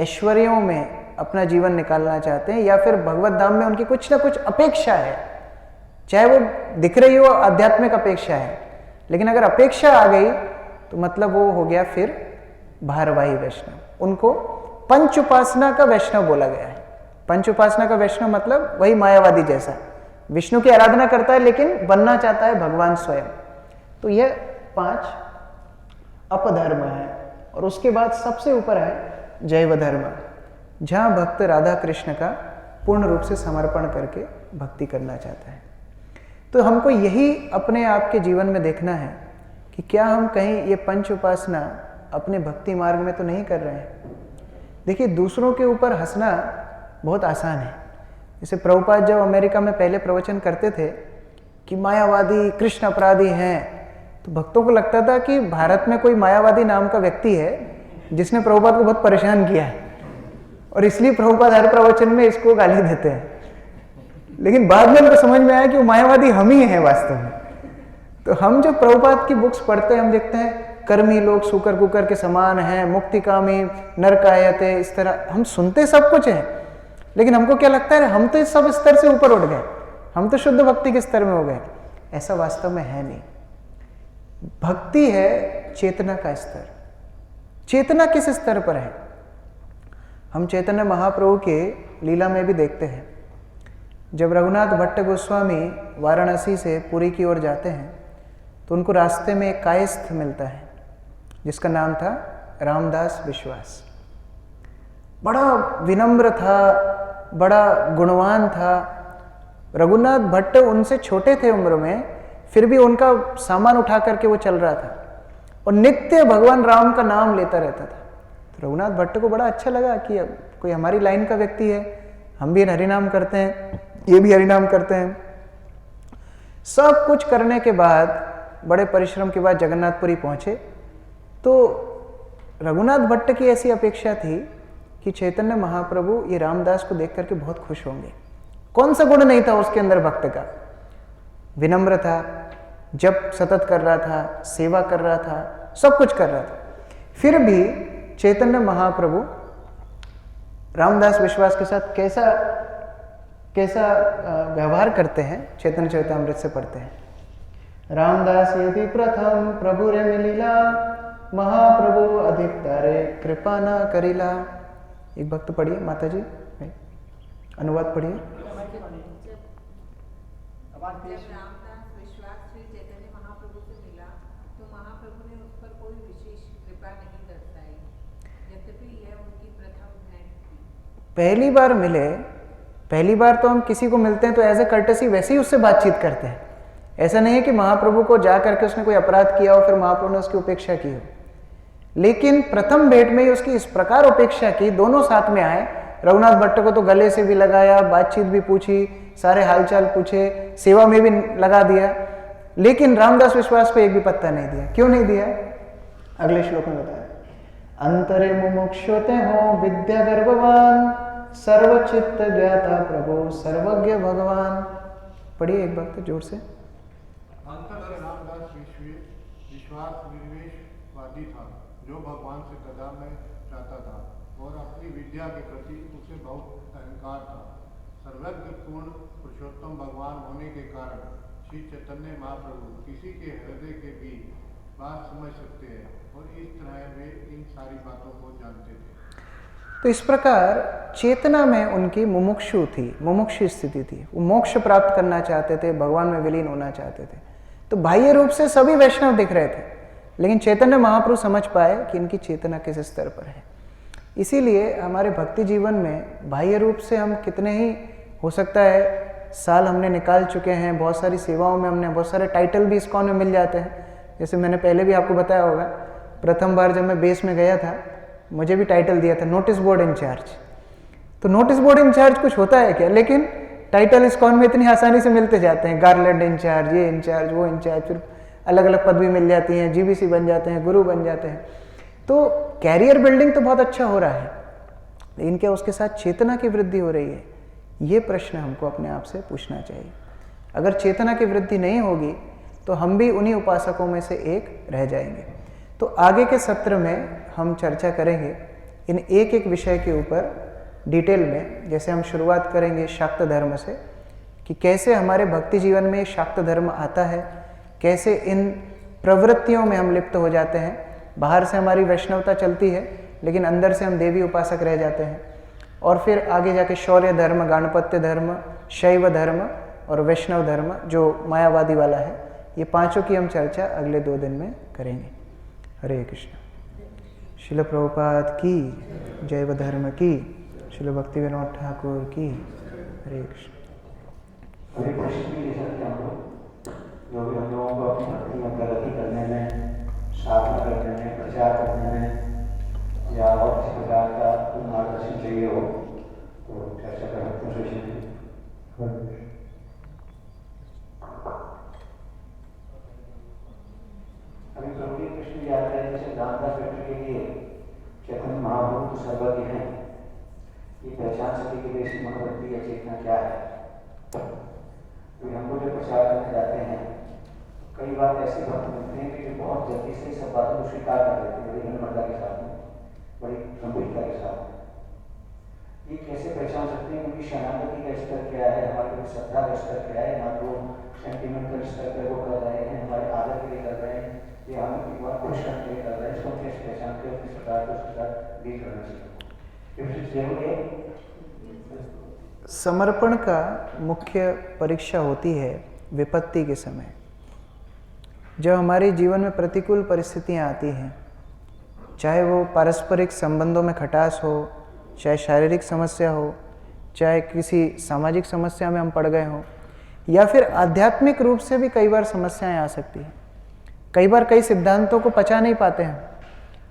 ऐश्वर्यों में अपना जीवन निकालना चाहते हैं, या फिर भगवत धाम में उनकी कुछ ना कुछ अपेक्षा है, चाहे वो दिख रही हो आध्यात्मिक अपेक्षा है, लेकिन अगर अपेक्षा आ गई तो मतलब वो हो गया फिर भारवाही वैष्णव। उनको पंच उपासना का वैष्णव बोला गया है। पंच उपासना का वैष्णव मतलब वही मायावादी जैसा, विष्णु की आराधना करता है लेकिन बनना चाहता है भगवान स्वयं। तो यह 5 अपधर्म है। और उसके बाद सबसे ऊपर है जैव धर्म, जहां भक्त राधा कृष्ण का पूर्ण रूप से समर्पण करके भक्ति करना चाहता है। तो हमको यही अपने आप के जीवन में देखना है कि क्या हम कहीं ये पंच उपासना अपने भक्ति मार्ग में तो नहीं कर रहे हैं। देखिए, दूसरों के ऊपर हंसना बहुत आसान है। जैसे प्रभुपाद जब अमेरिका में पहले प्रवचन करते थे कि मायावादी कृष्ण अपराधी हैं, तो भक्तों को लगता था कि भारत में कोई मायावादी नाम का व्यक्ति है जिसने प्रभुपाद को बहुत परेशान किया है, और इसलिए प्रभुपाद हर प्रवचन में इसको गाली देते हैं। लेकिन बाद में उनको समझ में आया कि वो मायावादी हम ही हैं वास्तव में। तो हम जो प्रभुपाद की बुक्स पढ़ते हैं, हम देखते हैं कर्मी लोग सूकर कुकर के समान हैं, मुक्तिकामी, नरकायते, इस तरह हम सुनते सब कुछ है, लेकिन हमको क्या लगता है हम तो इस सब स्तर से ऊपर उठ गए, हम तो शुद्ध भक्ति के स्तर में हो गए। ऐसा वास्तव में है नहीं। भक्ति है चेतना का स्तर। चेतना किस स्तर पर है? हम चैतन्य महाप्रभु के लीला में भी देखते हैं। जब रघुनाथ भट्ट गोस्वामी वाराणसी से पुरी की ओर जाते हैं तो उनको रास्ते में एक कायस्थ मिलता है जिसका नाम था रामदास विश्वास। बड़ा विनम्र था, बड़ा गुणवान था। रघुनाथ भट्ट उनसे छोटे थे उम्र में, फिर भी उनका सामान उठा करके वो चल रहा था और नित्य भगवान राम का नाम लेता रहता था। तो रघुनाथ भट्ट को बड़ा अच्छा लगा कि अब कोई हमारी लाइन का व्यक्ति है, हम भी हरिनाम करते हैं, ये भी हरिनाम करते हैं। सब कुछ करने के बाद, बड़े परिश्रम के बाद जगन्नाथपुरी पहुंचे तो रघुनाथ भट्ट की ऐसी अपेक्षा थी कि चैतन्य महाप्रभु ये रामदास को देख करके बहुत खुश होंगे। कौन सा गुण नहीं था उसके अंदर भक्त का? विनम्र था, जप सतत कर रहा था, सेवा कर रहा था, सब कुछ कर रहा था। फिर भी चैतन्य महाप्रभु रामदास विश्वास के साथ कैसा व्यवहार करते हैं, चैतन्य चरितामृत से पढ़ते हैं। रामदास यदि प्रथम प्रभु रे मिलिला, महाप्रभु अधिक तारे कृपा न करिला। एक भक्त पढ़िए, माता जी अनुवाद पढ़िए। जब रामदास विश्वास श्री चैतन्य महाप्रभु से मिला तो महाप्रभु ने उस पर कोई विशेष कृपा नहीं दर्शाई, यद्यपि यह उनकी प्रथम भेंट थी। पहली बार मिले, पहली बार तो हम किसी को मिलते हैं तो एज ए कर्टेसी वैसे ही उससे बातचीत करते हैं। ऐसा नहीं है कि महाप्रभु को जा करके उसने कोई अपराध किया हो फिर महाप्रभु ने उसकी उपेक्षा की हो, लेकिन प्रथम भेंट में ही उसकी इस प्रकार उपेक्षा की, दोनों साथ में आए। रघुनाथ भट्ट को तो गले से भी लगाया, बातचीत भी पूछी, सारे हालचाल पूछे, सेवा में भी लगा दिया, लेकिन रामदास विश्वास को एक भी पत्ता नहीं दिया। क्यों नहीं दिया? अगले श्लोक में बताया। अंतरे मुमुक्षुते हो विद्या गर्भवान, सर्वचित्त ज्ञाता प्रभु सर्वज्ञ भगवान। पढ़िए एक बार तो जोर से। अंतर रामदास विश्वास विवेशवादी था, जो भगवान से कदा में चाहता था और अपनी विद्या के प्रति उसे बहुत अहंकार था। सर्वज्ञ पूर्ण पुरुषोत्तम भगवान होने के कारण श्री चैतन्य महाप्रभु किसी के हृदय के भी बात समझ सकते हैं और इस तरह वे इन सारी बातों को जानते थे। तो इस प्रकार चेतना में उनकी मुमुक्षु थी, मुमुक्षु स्थिति थी। वो मोक्ष प्राप्त करना चाहते थे, भगवान में विलीन होना चाहते थे। तो बाह्य रूप से सभी वैष्णव दिख रहे थे, लेकिन चैतन्य महाप्रभु समझ पाए कि इनकी चेतना किस स्तर पर है। इसीलिए हमारे भक्ति जीवन में बाह्य रूप से हम कितने ही, हो सकता है साल हमने निकाल चुके हैं, बहुत सारी सेवाओं में हमने बहुत सारे टाइटल भी इस्कॉन में मिल जाते हैं। जैसे मैंने पहले भी आपको बताया होगा, प्रथम बार जब मैं बेस में गया था मुझे भी टाइटल दिया था नोटिस बोर्ड इंचार्ज। तो नोटिस बोर्ड इंचार्ज कुछ होता है क्या? लेकिन टाइटल इस्कॉन में इतनी आसानी से मिलते जाते हैं, गार्लैंड इंचार्ज, ये इंचार्ज, वो इंचार्ज, फिर अलग अलग पदवी मिल जाती हैं, जीबीसी बन जाते हैं, गुरु बन जाते हैं। तो कैरियर बिल्डिंग तो बहुत अच्छा हो रहा है, लेकिन क्या उसके साथ चेतना की वृद्धि हो रही है? ये प्रश्न हमको अपने आप से पूछना चाहिए। अगर चेतना की वृद्धि नहीं होगी तो हम भी उन्हीं उपासकों में से एक रह जाएंगे। तो आगे के सत्र में हम चर्चा करेंगे इन एक एक विषय के ऊपर डिटेल में। जैसे हम शुरुआत करेंगे शाक्त धर्म से, कि कैसे हमारे भक्ति जीवन में शाक्त धर्म आता है, कैसे इन प्रवृत्तियों में हम लिप्त हो जाते हैं। बाहर से हमारी वैष्णवता चलती है लेकिन अंदर से हम देवी उपासक रह जाते हैं। और फिर आगे जाके शौर्य धर्म, गाणपत्य धर्म, शैव धर्म और वैष्णव धर्म जो मायावादी वाला है, ये पांचों की हम चर्चा अगले 2 दिन में करेंगे। हरे कृष्ण। शिल प्रभुपाद की जय, धर्म की, शिल भक्ति विनोद ठाकुर की। हरे कृष्ण। हरे कृष्ण की जैसा हम लोग जो भी हम लोगों को अपनी भक्ति में प्रगति करने में, साधना करने में, प्रचार करने में या और किसी प्रकार का मार्गदर्शन चाहिए हो तो चर्चा कर सकते हैं विषय में। अभी प्रभु जी कृष्ण जी आते हैं जैसे रामदास व्यक्ति के लिए चैतन्य महाप्रभु तो सर्वज्ञ हैं, ये पहचान सके कि वैसी मनोवृत्ति या चेतना क्या है। तो हमको जो प्रचार करने जाते हैं कई बार ऐसे भक्त मिलते हैं कि जो बहुत जल्दी से सब बातों को स्वीकार कर देते हैं, बड़ी निर्मलता के साथ में, बड़ी गंभीरता के साथ में। ये कैसे पहचान सकते हैं उनकी शरणागति का स्तर क्या है, हमारे श्रद्धा का स्तर क्या है, हमारे वो सेंटिमेंटल स्तर पर वो कर रहे हैं, हमारे आदर के लिए कर रहे हैं, ये हमें एक बार खुश करने के लिए कर रहे हैं। इसको कैसे पहचान के अपनी सरकार को उसके साथ डील करना चाहिए। समर्पण का मुख्य परीक्षा होती है विपत्ति के समय, जब हमारे जीवन में प्रतिकूल परिस्थितियां आती हैं, चाहे वो पारस्परिक संबंधों में खटास हो, चाहे शारीरिक समस्या हो, चाहे किसी सामाजिक समस्या में हम पड़ गए हों, या फिर आध्यात्मिक रूप से भी कई बार समस्याएं आ सकती हैं। कई बार कई सिद्धांतों को पचा नहीं पाते हैं,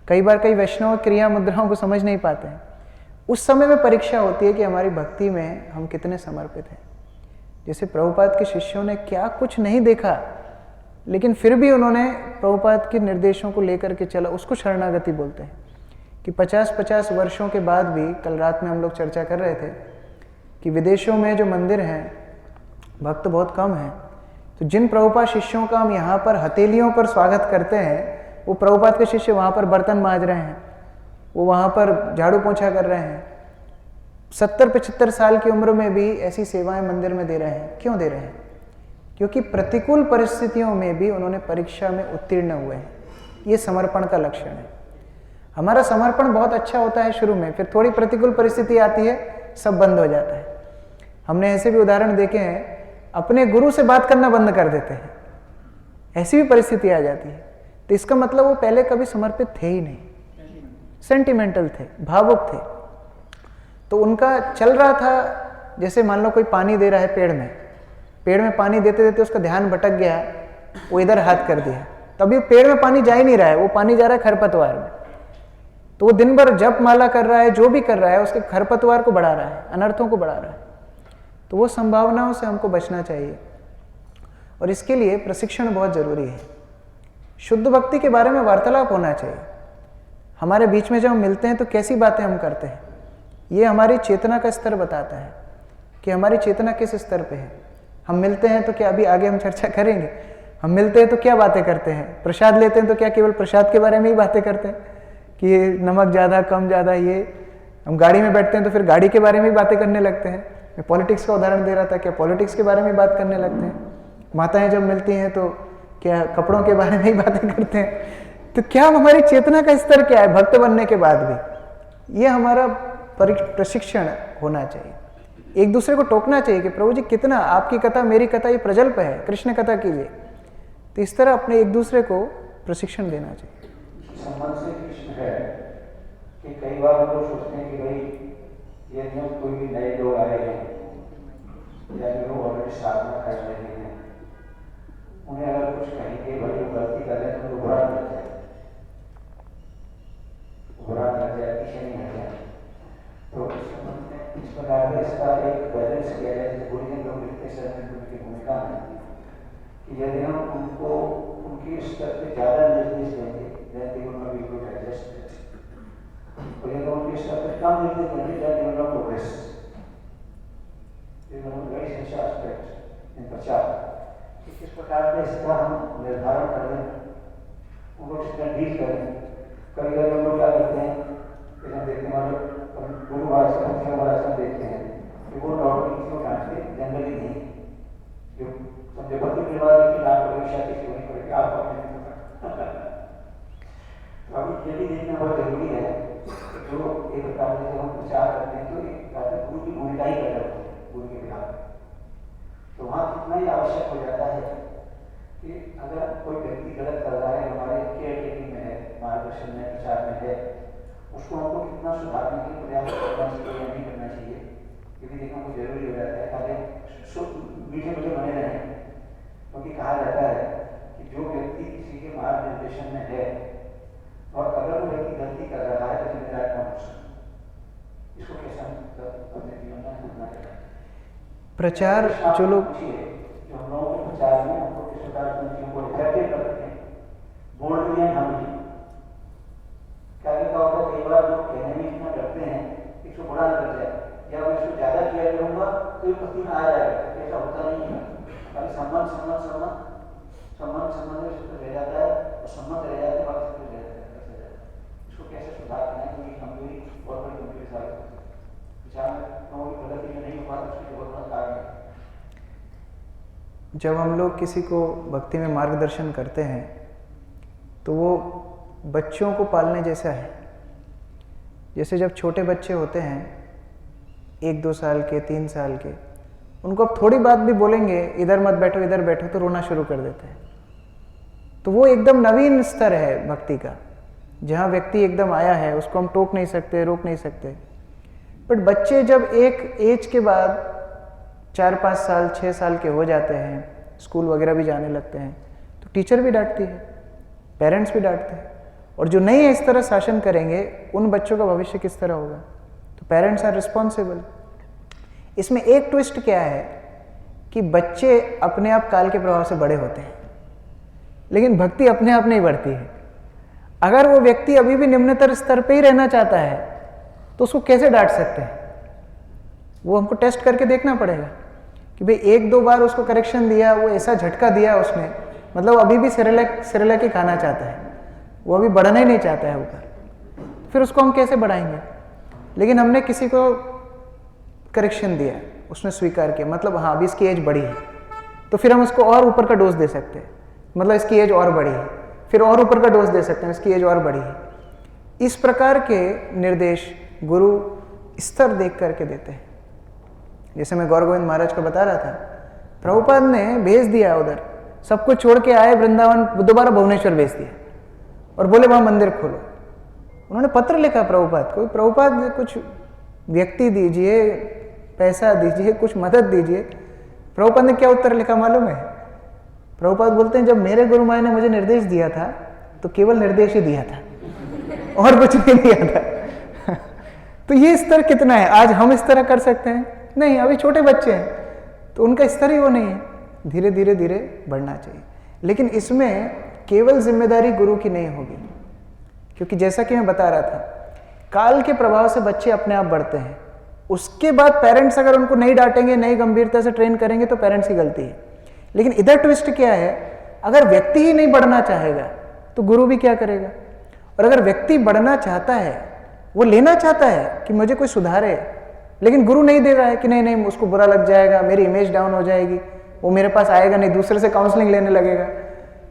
कई बार कई वैष्णव क्रिया मुद्राओं को समझ नहीं पाते हैं। उस समय में परीक्षा होती है कि हमारी भक्ति में हम कितने समर्पित हैं। जैसे प्रभुपाद के शिष्यों ने क्या कुछ नहीं देखा, लेकिन फिर भी उन्होंने प्रभुपाद के निर्देशों को लेकर के चला, उसको शरणागति बोलते हैं। कि 50-50 वर्षों के बाद भी, कल रात में हम लोग चर्चा कर रहे थे कि विदेशों में जो मंदिर हैं भक्त बहुत कम हैं, तो जिन प्रभुपाद शिष्यों का हम यहाँ पर हथेलियों पर स्वागत करते हैं, वो प्रभुपाद के शिष्य वहाँ पर बर्तन मांज रहे हैं, वो वहाँ पर झाड़ू पोंछा कर रहे हैं, 70-75 साल की उम्र में भी ऐसी सेवाएं मंदिर में दे रहे हैं। क्यों दे रहे हैं? क्योंकि प्रतिकूल परिस्थितियों में भी उन्होंने परीक्षा में उत्तीर्ण हुए हैं। ये समर्पण का लक्षण है। हमारा समर्पण बहुत अच्छा होता है शुरू में, फिर थोड़ी प्रतिकूल परिस्थिति आती है, सब बंद हो जाता है। हमने ऐसे भी उदाहरण देखे हैं, अपने गुरु से बात करना बंद कर देते हैं, ऐसी भी परिस्थिति आ जाती है। तो इसका मतलब वो पहले कभी समर्पित थे ही नहीं, सेंटिमेंटल थे, भावुक थे। तो उनका चल रहा था, जैसे मान लो कोई पानी दे रहा है पेड़ में पानी देते देते उसका ध्यान भटक गया, वो इधर हाथ कर दिया, तभी पेड़ में पानी जा ही नहीं रहा है, वो पानी जा रहा है खरपतवार में। तो वो दिन भर जप माला कर रहा है, जो भी कर रहा है, उसके खरपतवार को बढ़ा रहा है, अनर्थों को बढ़ा रहा है। तो वो संभावनाओं से हमको बचना चाहिए, और इसके लिए प्रशिक्षण बहुत जरूरी है। शुद्ध भक्ति के बारे में वार्तालाप होना चाहिए। हमारे बीच में जब हम मिलते हैं तो कैसी बातें हम करते हैं, ये हमारी चेतना का स्तर बताता है कि हमारी चेतना किस स्तर पे है। हम मिलते हैं तो क्या, अभी आगे हम चर्चा करेंगे, हम मिलते हैं तो क्या बातें करते हैं, प्रसाद लेते हैं तो क्या केवल प्रसाद के बारे में ही बातें करते हैं कि ये नमक ज़्यादा कम ज़्यादा, ये हम गाड़ी में बैठते हैं तो फिर गाड़ी के बारे में ही बातें करने लगते हैं। मैं पॉलिटिक्स का उदाहरण दे रहा था, क्या पॉलिटिक्स के बारे में बात करने लगते हैं। माताएं जब मिलती हैं तो क्या कपड़ों के बारे में ही बातें करते हैं। तो क्या हमारी चेतना का स्तर क्या है भक्त बनने के बाद भी? ये हमारा प्रशिक्षण होना चाहिए। एक दूसरे को टोकना चाहिए कि प्रभु जी कितना, आपकी कथा मेरी कथा ये प्रजल्प है, कृष्ण कथा कीजिए। तो इस तरह अपने एक दूसरे को प्रशिक्षण देना चाहिए। संबंध से कृष्ण है कि कई बार हम लोग सोचते हैं कि भाई ये कोई भी नए लोग आए हैं या जो ऑलरेडी साधना कर रहे हैं, उन्हें अगर कुछ कहेंगे, भाई वो गलती कर रहे हैं तो उनको बुरा लग जाए, पीछे नहीं हट जाए। तो इस प्रकार इसका एक बैलेंस किया जाए, जैसे गुरुजन लोग लिखते हैं उनकी भूमिका में कि यदि हम उनको उनकी स्तर पे ज़्यादा निर्देश देंगे, then they will not be able to digest it. और ये उनके स्तर पर काम मिलते हैं लेवल ऑफ प्रोग्रेस। ये वेरी एसेंशियल एस्पेक्ट इन प्रचार कि किस प्रकार से इसका हम निर्धारण करें, उन लोग इसका डील करें। कभी कभी हम लोग क्या करते हैं कि हम देखने वाले गुरु महाराज का महाराज का देखते हैं कि वो डॉक्टर किसी को डांटते जनरली नहीं, जो समझे भक्ति परिवार की नाम परीक्षा किसी होनी पड़ेगी आप अपने तो अभी ये भी देखना बहुत जरूरी है कि जो एक प्रकार से हम प्रचार करते हैं तो एक गुरु की भूमिका ही कर रहे होते हैं गुरु के बिहार में। तो वहाँ कितना ही आवश्यक हो जाता है कि अगर कोई व्यक्ति गलत कर रहा है, हमारे केयर टेकिंग में है, मार्गदर्शन में, प्रचार में है, उसको हमको कितना सुधारने के लिए प्रयास करना चाहिए या नहीं करना चाहिए, ये भी देखना बहुत जरूरी हो जाता है। ताकि मीठे मीठे बने रहें, क्योंकि कहा जाता है कि जो व्यक्ति किसी के मार्गदर्शन में है और अगर वो व्यक्ति गलती कर रहा है तो जिम्मेदार कौन हो सकता है? इसको कैसे हम अपने जीवन में करना चाहिए? प्रचार जो लोग जो हम लोगों के प्रचार में हमको किस प्रकार की चीजों को इफेक्टिव करते हैं, बोल दिए हम ही क्या होता है, कई बार लोग कहने में इतना डरते हैं कि इसको बुरा न कर जाए या मैं इसको ज्यादा किया करूंगा तो ये पत्नी में आ जाएगा। ऐसा होता नहीं है। खाली सम्मान सम्मान सम्मान सम्मान सम्मान में रह जाता है और सम्मान रह जाते हैं, बाकी सब रह जाता है। इसको कैसे सुधार करना है, क्योंकि कमजोरी और बड़ी कमजोरी साबित होती है। विचार में लोगों की प्रगति में नहीं हो पाता, उसकी बहुत बड़ा कारण है। जब हम लोग किसी को भक्ति में मार्गदर्शन करते हैं तो वो बच्चों को पालने जैसा है। जैसे जब छोटे बच्चे होते हैं 1-2 साल के, 3 साल के, उनको अब थोड़ी बात भी बोलेंगे इधर मत बैठो इधर बैठो तो रोना शुरू कर देते हैं। तो वो एकदम नवीन स्तर है भक्ति का, जहाँ व्यक्ति एकदम आया है, उसको हम टोक नहीं सकते, रोक नहीं सकते। बट बच्चे जब एक एज के बाद 4-5 साल 6 साल के हो जाते हैं, स्कूल वगैरह भी जाने लगते हैं, तो टीचर भी डांटती है, पेरेंट्स भी डांटते हैं। और जो नहीं इस तरह शासन करेंगे उन बच्चों का भविष्य किस तरह होगा? तो पेरेंट्स आर रिस्पॉन्सिबल। इसमें एक ट्विस्ट क्या है कि बच्चे अपने आप काल के प्रभाव से बड़े होते हैं, लेकिन भक्ति अपने आप नहीं बढ़ती है। अगर वो व्यक्ति अभी भी निम्नतर स्तर पे ही रहना चाहता है तो उसको कैसे डांट सकते हैं? वो हमको टेस्ट करके देखना पड़ेगा कि भाई 1-2 बार उसको करेक्शन दिया, वो ऐसा झटका दिया उसने, मतलब अभी भी सिरेलैक ही खाना चाहता है, वो अभी बढ़ना ही नहीं चाहता है ऊपर, फिर उसको हम कैसे बढ़ाएंगे? लेकिन हमने किसी को करेक्शन दिया, उसने स्वीकार किया, मतलब हाँ अभी इसकी एज बढ़ी है, तो फिर हम उसको और ऊपर का डोज दे सकते हैं, मतलब इसकी एज और बढ़ी है, फिर और ऊपर का डोज दे सकते हैं, इसकी एज और बढ़ी है। इस प्रकार के निर्देश गुरु स्तर देख करके देते हैं। जैसे मैं गौर गोविंद महाराज को बता रहा था, प्रभुपाद ने भेज दिया उधर, सब कुछ छोड़ के आए वृंदावन, दोबारा भुवनेश्वर भेज दिया और बोले वहाँ मंदिर खोलो। उन्होंने पत्र लिखा प्रभुपाद को, प्रभुपाद कुछ व्यक्ति दीजिए, पैसा दीजिए, कुछ मदद दीजिए। प्रभुपाद ने क्या उत्तर लिखा मालूम है? प्रभुपाद बोलते हैं जब मेरे गुरु माया ने मुझे निर्देश दिया था तो केवल निर्देश ही दिया था और कुछ नहीं दिया था। तो ये स्तर कितना है? आज हम इस तरह कर सकते हैं? नहीं, अभी छोटे बच्चे हैं तो उनका स्तर ही वो नहीं है। धीरे धीरे धीरे बढ़ना चाहिए, लेकिन इसमें केवल जिम्मेदारी गुरु की नहीं होगी, क्योंकि जैसा कि मैं बता रहा था, काल के प्रभाव से बच्चे अपने आप बढ़ते हैं। उसके बाद पेरेंट्स अगर उनको नहीं डांटेंगे, नहीं गंभीरता से ट्रेन करेंगे तो पेरेंट्स की गलती है। लेकिन इधर ट्विस्ट क्या है, अगर व्यक्ति ही नहीं बढ़ना चाहेगा तो गुरु भी क्या करेगा? और अगर व्यक्ति बढ़ना चाहता है, वो लेना चाहता है कि मुझे कोई सुधारे, लेकिन गुरु नहीं दे रहा है कि नहीं नहीं उसको बुरा लग जाएगा, मेरी इमेज डाउन हो जाएगी, वो मेरे पास आएगा नहीं, दूसरे से काउंसलिंग लेने लगेगा,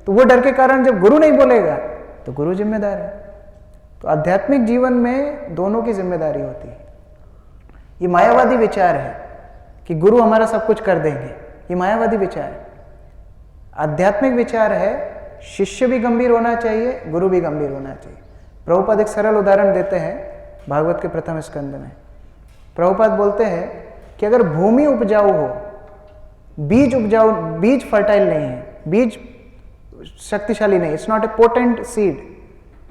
तो वो डर के कारण जब गुरु नहीं बोलेगा तो गुरु जिम्मेदार है। तो आध्यात्मिक जीवन में दोनों की जिम्मेदारी होती है। ये मायावादी विचार है कि गुरु हमारा सब कुछ कर देंगे, ये मायावादी विचार है। आध्यात्मिक विचार है शिष्य भी गंभीर होना चाहिए, गुरु भी गंभीर होना चाहिए। प्रभुपाद एक सरल उदाहरण देते हैं भागवत के प्रथम स्कंद में। प्रभुपाद बोलते हैं कि अगर भूमि उपजाऊ हो, बीज फर्टाइल नहीं है, बीज शक्तिशाली नहीं, it's not a potent seed,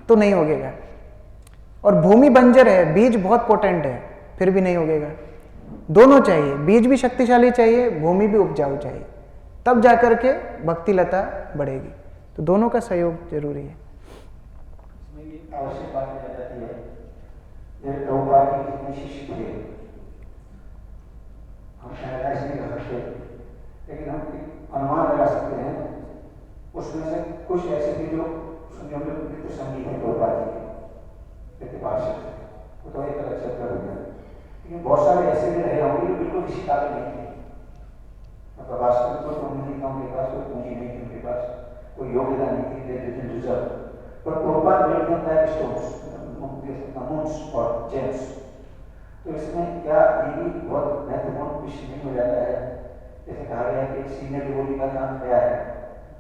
तो नहीं होगेगा। और भूमि बंजर है, बीज बहुत पोटेंट है, फिर भी नहीं होगेगा। दोनों चाहिए, बीज भी शक्तिशाली चाहिए, भूमि भी उपजाऊ चाहिए, तब जाकर के भक्ति लता बढ़ेगी। तो दोनों का सहयोग जरूरी है। आवश्यक बात यह जाती है जैसे प्रभुपाद के कितने शिष्य थे हम एनालाइज नहीं कर सकते, लेकिन हम अनुमान लगा सकते हैं। उसमें से कुछ ऐसे थे जो नित्य संगीत है प्रभुपाद जी के नित्य पार्षद थे, वो तो एक अलग चक्कर हो गया। लेकिन बहुत सारे ऐसे भी रहे होंगे जो बिल्कुल किसी काबिल नहीं थे। मतलब वास्तव में तो नहीं था, उनके पास कोई पूंजी नहीं थी, उनके पास कोई योग्यता नहीं थी, they didn't deserve. पर Prabhupada made them like stones, moons और gems। तो इसमें क्या ये भी बहुत महत्वपूर्ण विषय नहीं हो जाता है, जैसे कहा गया कि सीनियर डिवोटी का काम क्या है,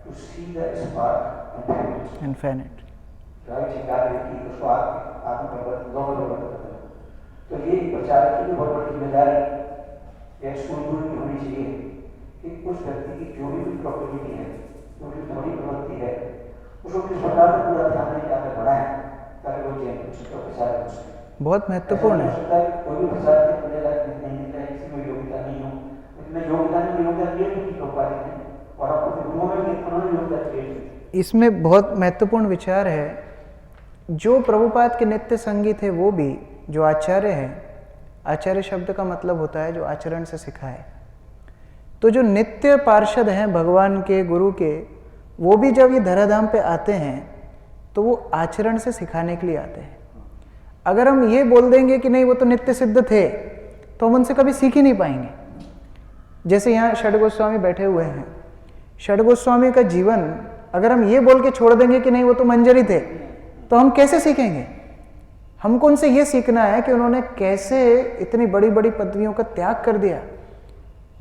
to see the spark infinite right शिकार की उसको आत्म प्रबंधन लोगों तो ये प्रचारक की भी बहुत बड़ी जिम्मेदारी एक सूझबूझ की होनी चाहिए कि उस व्यक्ति की जो भी प्रॉपर्टी है, जो भी थोड़ी प्रवृत्ति है, उसको किस प्रकार से पूरा ध्यान में आगे बढ़ाएं ताकि वो चेंज हो सके, प्रचार हो सके। बहुत महत्वपूर्ण है। कोई भी प्रचार के अपने लायक नहीं मिलता है, किसी में योग्यता नहीं हो, लेकिन योग्यता नहीं योग्यता क्रिएट नहीं हो पा रही है और आपको गुरुओं में भी उन्होंने योग्यता क्रिएट की। इसमें बहुत महत्वपूर्ण विचार है। जो प्रभुपाद के नित्य संगी थे वो भी जो आचार्य हैं, आचार्य शब्द का मतलब होता है जो आचरण से सिखाए। तो जो नित्य पार्षद हैं भगवान के, गुरु के, वो भी जब ये धराधाम पे आते हैं तो वो आचरण से सिखाने के लिए आते हैं। अगर हम ये बोल देंगे कि नहीं वो तो नित्य सिद्ध थे, तो हम उनसे कभी सीख ही नहीं पाएंगे। जैसे यहाँ षड गोस्वामी बैठे हुए हैं, षड गोस्वामी का जीवन अगर हम ये बोल के छोड़ देंगे कि नहीं वो तो मंजरी थे, तो हम कैसे सीखेंगे? हमको उनसे ये सीखना है कि उन्होंने कैसे इतनी बड़ी बड़ी पदवियों का त्याग कर दिया,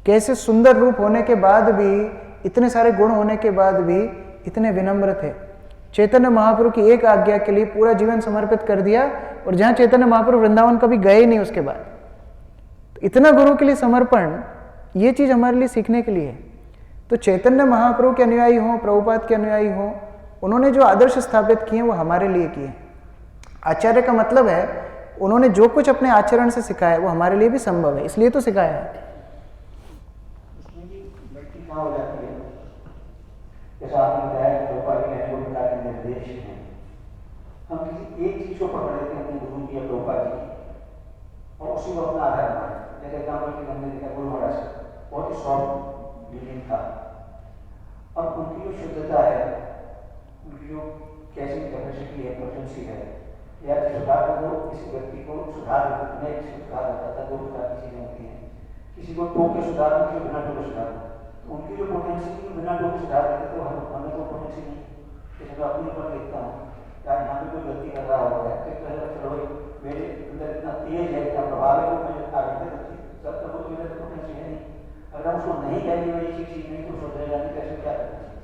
कैसे सुंदर रूप होने के बाद भी, इतने सारे गुण होने के बाद भी इतने विनम्र थे। चैतन्य महाप्रभु की एक आज्ञा के लिए पूरा जीवन समर्पित कर दिया, और जहाँ चैतन्य महाप्रभु वृंदावन कभी गए ही नहीं उसके बाद। तो इतना गुरु के लिए समर्पण, ये चीज़ हमारे लिए सीखने के लिए है। तो चैतन्य महाप्रभु के अनुयायी हों, प्रभुपाद के अनुयायी हों, उन्होंने जो आदर्श स्थापित किए वो हमारे लिए किए। आचार्य का मतलब है उन्होंने जो कुछ अपने आचरण से सिखाया वो हमारे लिए भी संभव है, इसलिए तो सिखाया है। इसमें भी व्यक्ति कहाँ हो जाती है, जैसा आपने बताया कि प्रभुपाद के गुरुता के निर्देश हैं, हम किसी एक चीज को पकड़ लेते हैं अपने गुरु की या प्रभुपाद जी की और उसी को अपना आधार मानते हैं। जैसे एग्जाम्पल की हमने देखा गुरु महाराज बहुत ही सॉफ्ट बिल्डिंग था, और उनकी जो शुद्धता है, उनकी जो कैसी कैपेसिटी है, पोटेंसी है, या जिस प्रकार का वो किसी व्यक्ति को सुधार में सुधार होता था, दो प्रकार की चीजें होती हैं, किसी को टोक के सुधार, किसी को बिना टोक के सुधार। तो उनकी जो पोटेंसी थी बिना टोक के सुधार देते तो हमें कोई पोटेंसी नहीं। जैसे मैं अपने ऊपर देखता हूँ, क्या यहाँ पे कोई गलती कर रहा होगा है, तो चलो मेरे अंदर इतना तेज है, इतना प्रभाव है, वो मुझे आगे तक तब तक मेरे पोटेंसी है नहीं। अगर हम उसको नहीं कहेंगे मैं ये चीज नहीं तो सोचेगा नहीं, कैसे क्या करना चाहिए,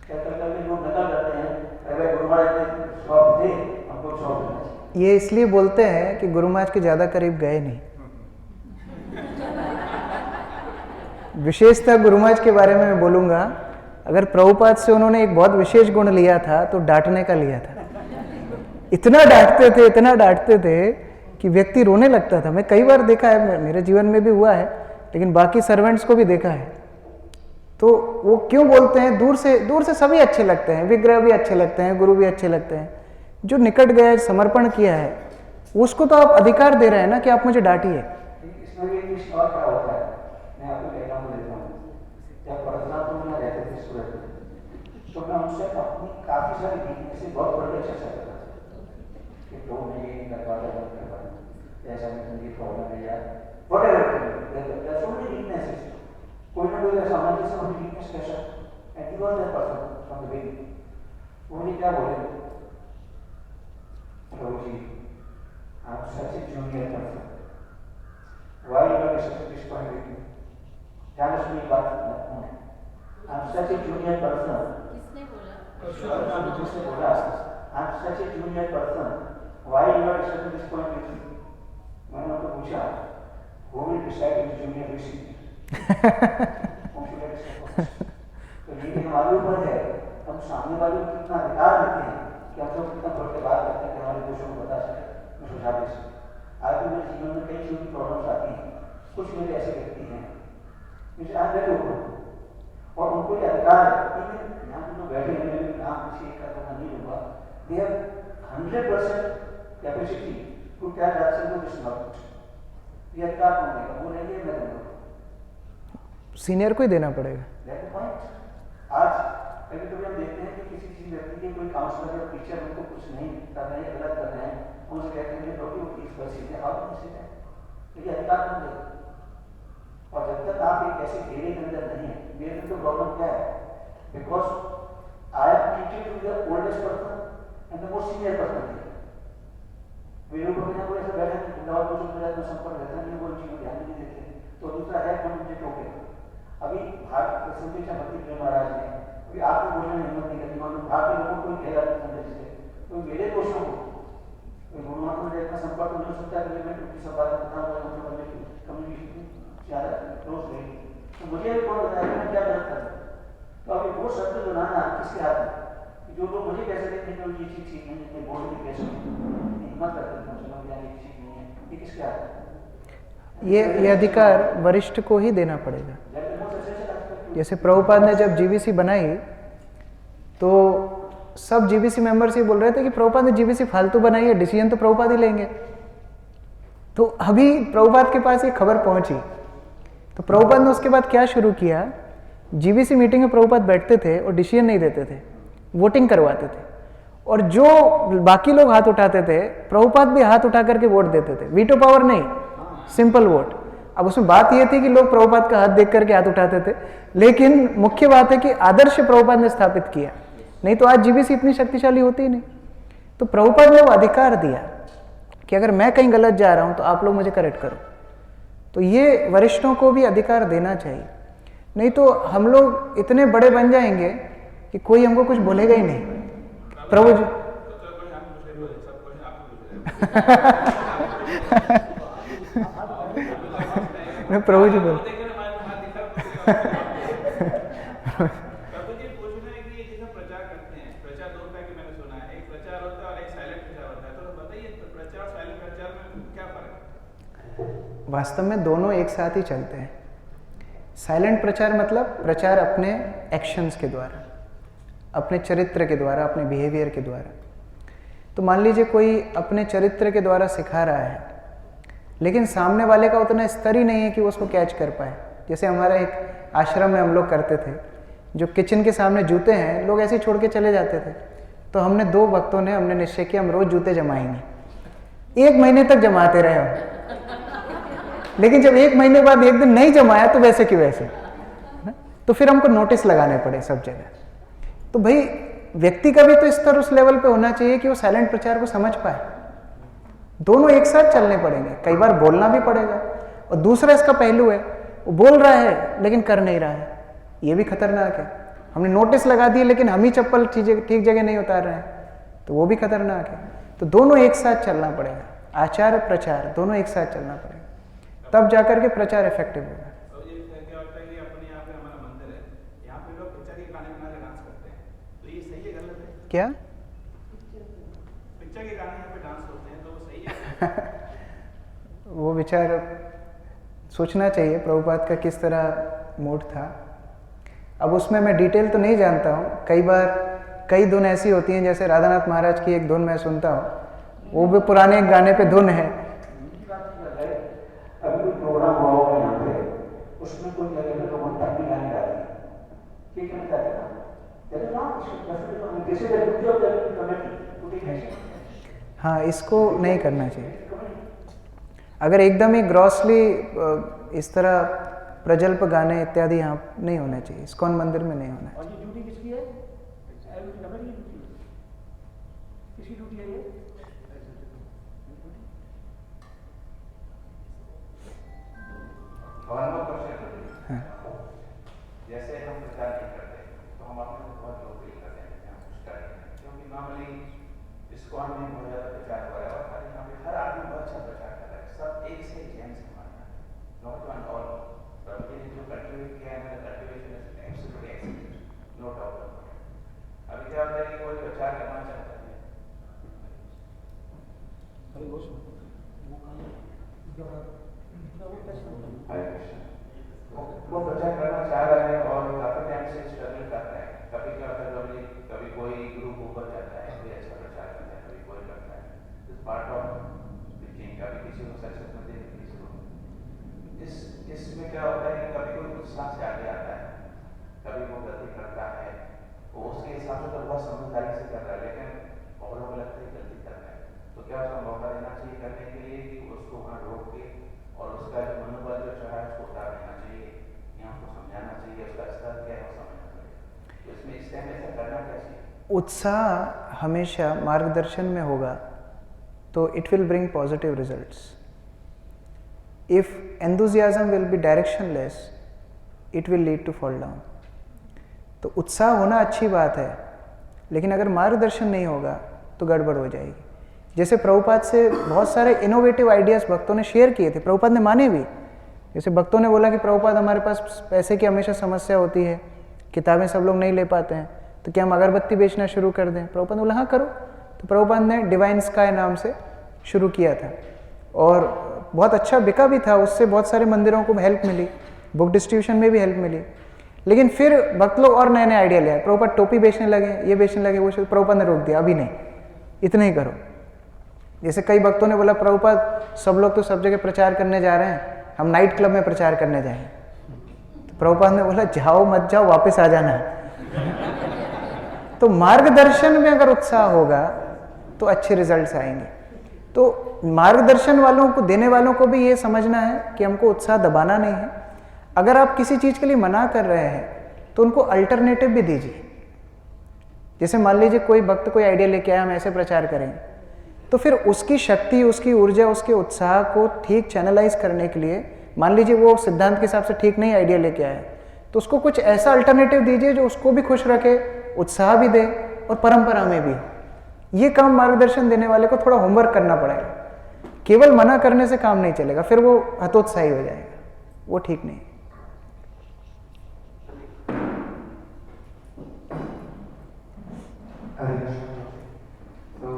क्या करके लोग नकल करते हैं, अरे गुरु महाराज ने शौक थे, हमको शौक देना चाहिए। ये इसलिए बोलते हैं कि गुरु महाराज के ज़्यादा करीब गए नहीं। विशेषता गुरु महाराज के बारे में मैं बोलूँगा, अगर प्रभुपाद से उन्होंने एक बहुत विशेष गुण लिया था तो डांटने का लिया था। इतना डांटते थे कि व्यक्ति रोने लगता था। मैं कई बार देखा है, मेरे जीवन में भी हुआ है, लेकिन बाकी सर्वेंट्स को भी देखा है। तो वो क्यों बोलते हैं, दूर से सभी अच्छे लगते हैं, विग्रह भी अच्छे लगते हैं, गुरु भी अच्छे लगते हैं। जो निकट गया, समर्पण किया है, उसको तो आप अधिकार दे रहे हैं ना कि आप मुझे डांटिए। इसमें भी एक और क्या होता है, मैं आपको एक एग्जाम्पल देता हूँ। जब परशुराम में रहते थे सूरत में, तो मैं उनसे अपनी काफी सारी वीकनेस बहुत बड़ी चर्चा करता था कि तो मैं ये नहीं कर पाता, नहीं कर पाता, ऐसा में मुझे प्रॉब्लम है यार, व्हाटएवर, सो मेनी वीकनेसेस। कोई ना कोई ऐसा हमारे जैसा अपनी वीकनेस कैसा, and he was that person from the beginning. वो मुझे क्या बोले, प्रभु जी आप such a junior person, why you are disappointed with me? ध्यान से मेरी बात सुनना। I'm such a junior person. किसने बोला? जिसने बोला, I'm such a junior person. Why you are disappointed with me? मैंने उनको पूछा, who will decide which junior is senior? तो ये भी हमारे ऊपर है, हम सामने वाले को कितना अधिकार देते हैं कि हम लोग कितना बढ़ के बात करते हैं कि हमारे दोषों को बता सके, सुझाव दे सके। आज भी मेरे जीवन में कई छोटी प्रॉब्लम्स आती हैं, कुछ मेरे ऐसे व्यक्ति हैं मुझे आज मेरे ऊपर, और उनको ये अधिकार है कि यहाँ पे जो बैठे हैं, मैं नाम किसी का नहीं लूँगा, दे हैव 100% कैपेसिटी तो क्या जात से वो किसना ये अधिकार कौन देगा? वो नहीं है, मैं दूंगा। सीनियर को ही देना पड़ेगा। That's the point. आज कभी कभी हम देखते हैं कि किसी चीज व्यक्ति के कोई काउंसलर या टीचर उनको कुछ नहीं कर रहे हैं, गलत कर रहे हैं, उनसे कहते हैं कि डॉक्टर वो इस परिस्थिति में आप कैसे हैं, तो ये अधिकार कौन देगा? और जब तक आप एक ऐसे घेरे के अंदर नहीं है, मेरे में तो प्रॉब्लम क्या है? Because I am teaching to the oldest person and the most senior person. मेरे ऊपर में कोई ऐसा बैठा नहीं, दवा को जो संपर्क रहता नहीं, वो इन चीजों ध्यान नहीं देते। तो दूसरा है कौन मुझे टोकेगा? अभी भारत संदेशा भक्ति प्रेम महाराज ने अभी आपको बोलने में हिम्मत नहीं करती, मानो भारतीय लोगों को कहेगा संदेश से तो मेरे दोषों को गुरु महात्मा मुझे इतना संपर्क नहीं हो सकता कि मैं उनकी सब बातें बताऊँ, कम्युनिकेशन ज़्यादा क्लोज नहीं, तो मुझे कौन बताएगा मैं क्या गलत कर रहा हूँ? तो अभी वो शब्द बनाना किसके हाथ में? जो लोग मुझे कह सकते थे कि ये चीज़ ठीक नहीं है, बोल नहीं कह सकते, हिम्मत करते थे ये ठीक नहीं है, ये किसके हाथ में? ये अधिकार वरिष्ठ को ही देना पड़ेगा। जैसे प्रभुपाद ने जब जीबीसी बनाई तो सब जीबीसी मेंबर्स ये बोल रहे थे कि प्रभुपाद ने जीबीसी फालतू बनाई है, डिसीजन तो प्रभुपाद ही लेंगे। तो अभी प्रभुपाद के पास ये खबर पहुंची तो प्रभुपाद ने उसके बाद क्या शुरू किया, जीबीसी मीटिंग में प्रभुपाद बैठते थे और डिसीजन नहीं देते थे, वोटिंग करवाते थे, और जो बाकी लोग हाथ उठाते थे प्रभुपाद भी हाथ उठा करके वोट देते थे, वीटो पावर नहीं, सिंपल वोट। अब उसमें बात यह थी कि लोग प्रभुपाद का हाथ देख करके हाथ उठाते थे, लेकिन मुख्य बात है कि आदर्श प्रभुपाद ने स्थापित किया, नहीं तो आज जीबीसी इतनी शक्तिशाली होती ही नहीं। तो प्रभुपाद ने वो अधिकार दिया कि अगर मैं कहीं गलत जा रहा हूं तो आप लोग मुझे करेक्ट करो। तो ये वरिष्ठों को भी अधिकार देना चाहिए, नहीं तो हम लोग इतने बड़े बन जाएंगे कि कोई हमको कुछ बोलेगा ही नहीं। प्रभु जी प्रभु जी बोल प्रभु जी पूछना है कि ये जिसे प्रचार करते हैं, प्रचार दो तरह के मैंने सुना है, एक प्रचार होता है और एक साइलेंट प्रचार होता है, तो बताइए प्रचार और साइलेंट प्रचार में क्या फर्क है? वास्तव में दोनों एक साथ ही चलते हैं। साइलेंट प्रचार मतलब प्रचार अपने एक्शंस के द्वारा, अपने चरित्र के द्वारा, अपने बिहेवियर के द्वारा। तो मान लीजिए कोई अपने चरित्र के द्वारा सिखा रहा है लेकिन सामने वाले का उतना स्तर ही नहीं है कि वो उसको कैच कर पाए। जैसे हमारा एक आश्रम में हम लोग करते थे, जो किचन के सामने जूते हैं लोग ऐसे ही छोड़ के चले जाते थे, तो हमने दो भक्तों ने हमने निश्चय किया हम रोज जूते जमाएंगे। 1 महीने तक जमाते रहे हम, लेकिन जब 1 महीने बाद एक दिन नहीं जमाया तो वैसे कि वैसे, तो फिर हमको नोटिस लगाने पड़े सब जगह। तो भाई व्यक्ति का भी तो स्तर उस लेवल पे होना चाहिए कि वो साइलेंट प्रचार को समझ पाए। दोनों एक साथ चलने पड़ेंगे, कई बार बोलना भी पड़ेगा। और दूसरा इसका पहलू है, वो बोल रहा है लेकिन कर नहीं रहा है, ये भी खतरनाक है। हमने नोटिस लगा दिए लेकिन हम ही चप्पल ठीक जगह नहीं उतार रहे हैं, तो वो भी खतरनाक है। तो दोनों एक साथ चलना पड़ेगा, आचार प्रचार दोनों एक साथ चलना पड़ेगा, तब जाकर के प्रचार इफेक्टिव होगा। तो ये क्या होता है कि अपने यहाँ पे हमारा मंदिर है, यहाँ पे लोग पिक्चर के गाने बना के डांस करते हैं, तो ये सही है गलत है? क्या पिक्चर के गाने यहाँ पे डांस होते हैं तो वो सही है? वो विचार सोचना चाहिए प्रभुपाद का किस तरह मूड था। अब उसमें मैं डिटेल तो नहीं जानता हूँ, कई बार कई धुन ऐसी होती हैं, जैसे राधानाथ महाराज की एक धुन मैं सुनता हूँ, वो भी पुराने एक गाने पे धुन है। अभी कोई प्रोग्राम हुआ होगा यहाँ पे, उसमें कोई जगह पे लोगों ने तकबीर गाने डाली, ठीक है क्या कहना? हाँ, इसको नहीं करना चाहिए। अगर एकदम ही ग्रॉसली इस तरह प्रजल्प गाने इत्यादि यहाँ नहीं होना चाहिए, इस्कॉन मंदिर में नहीं होना चाहिए। और ये ड्यूटी किसकी है? किसकी ड्यूटी है ये? हाँ। जैसे हम प्रचार नहीं करते तो हम अपने को बहुत लोकप्रिय करते हैं, हम कुछ करें, क्योंकि नॉर्मली इस्कॉन में बहुत ज़्यादा प्रचार हो रहा है और यहाँ पे हर आदमी बहुत अच्छा प्रचार कर रहा है, सब एक से जैन से मानना है, नॉट वन ऑल। प्रभु जी ने जो कल्टिवेट किया है, मेरा cultivation is absolutely excellent, no doubt. अभी क्या होता है कि कोई प्रचार करना चाहता है, वो प्रचार करना चाह रहा है और काफी टाइम से स्ट्रगल कर रहा है। कभी क्या होता है, कभी कोई ग्रुप ऊपर जाता है, कोई अच्छा प्रचार करता है, कभी कोई करता है। दिस पार्ट ऑफ द कभी किसी को सक्सेस में देख किसी को इसमें क्या होता है कि कभी कोई उत्साह से आगे आता है, कभी वो गलती करता है, वो उसके हिसाब से तो बहुत समझदारी से कर रहा है, लेकिन औरों को लगता है गलती कर रहा है, तो क्या उसका मौका देना चाहिए करने के लिए कि उसको वहाँ रोक के और उसका जो मनोबल जो चढ़ा है उसको उतार देना चाहिए या उसको समझाना चाहिए उसका स्तर क्या है वो समझना चाहिए। तो इसमें इस टाइम ऐसा करना क्या चाहिए? उत्साह हमेशा मार्गदर्शन में होगा तो it will bring positive results. If enthusiasm will be directionless it will lead to fall down. तो उत्साह होना अच्छी बात है, लेकिन अगर मार्गदर्शन नहीं होगा तो गड़बड़ हो जाएगी। जैसे प्रभुपाद से बहुत सारे इनोवेटिव आइडियाज़ भक्तों ने शेयर किए थे, प्रभुपाद ने माने भी। जैसे भक्तों ने बोला कि प्रभुपाद हमारे पास पैसे की हमेशा समस्या होती है, किताबें सब लोग नहीं ले पाते हैं, तो क्या हम अगरबत्ती बेचना शुरू कर दें? प्रभुपाद ने बोला हाँ करो। तो प्रभुपाद ने डिवाइन स्काई नाम से शुरू किया था और बहुत अच्छा बिका भी था, उससे बहुत सारे मंदिरों को हेल्प मिली, बुक डिस्ट्रीब्यूशन में भी हेल्प मिली। लेकिन फिर भक्त लोग और नए नए आइडिया ले आए, प्रभुपाद टोपी बेचने लगे, ये बेचने लगे, वो प्रभुपाद ने रोक दिया, अभी नहीं, इतना ही करो। जैसे कई भक्तों ने बोला प्रभुपाद सब लोग तो सब जगह प्रचार करने जा रहे हैं, हम नाइट क्लब में प्रचार करने जाएं। तो प्रभुपाद ने बोला जाओ मत जाओ, वापस आ जाना। तो मार्गदर्शन में अगर उत्साह होगा तो अच्छे रिजल्ट्स आएंगे। तो मार्गदर्शन वालों को, देने वालों को भी ये समझना है कि हमको उत्साह दबाना नहीं है। अगर आप किसी चीज़ के लिए मना कर रहे हैं तो उनको अल्टरनेटिव भी दीजिए। जैसे मान लीजिए कोई भक्त कोई आइडिया लेके आया, हम ऐसे प्रचार करेंगे, तो फिर उसकी शक्ति, उसकी ऊर्जा, उसके उत्साह को ठीक चैनलाइज करने के लिए, मान लीजिए वो सिद्धांत के हिसाब से ठीक नहीं आइडिया लेके आया, तो उसको कुछ ऐसा अल्टरनेटिव दीजिए जो उसको भी खुश रखे, उत्साह भी दे और परंपरा में भी। ये काम मार्गदर्शन देने वाले को थोड़ा होमवर्क करना पड़ेगा। केवल मना करने से काम नहीं चलेगा, फिर वो हतोत्साही हो जाएगा, वो ठीक नहीं। तो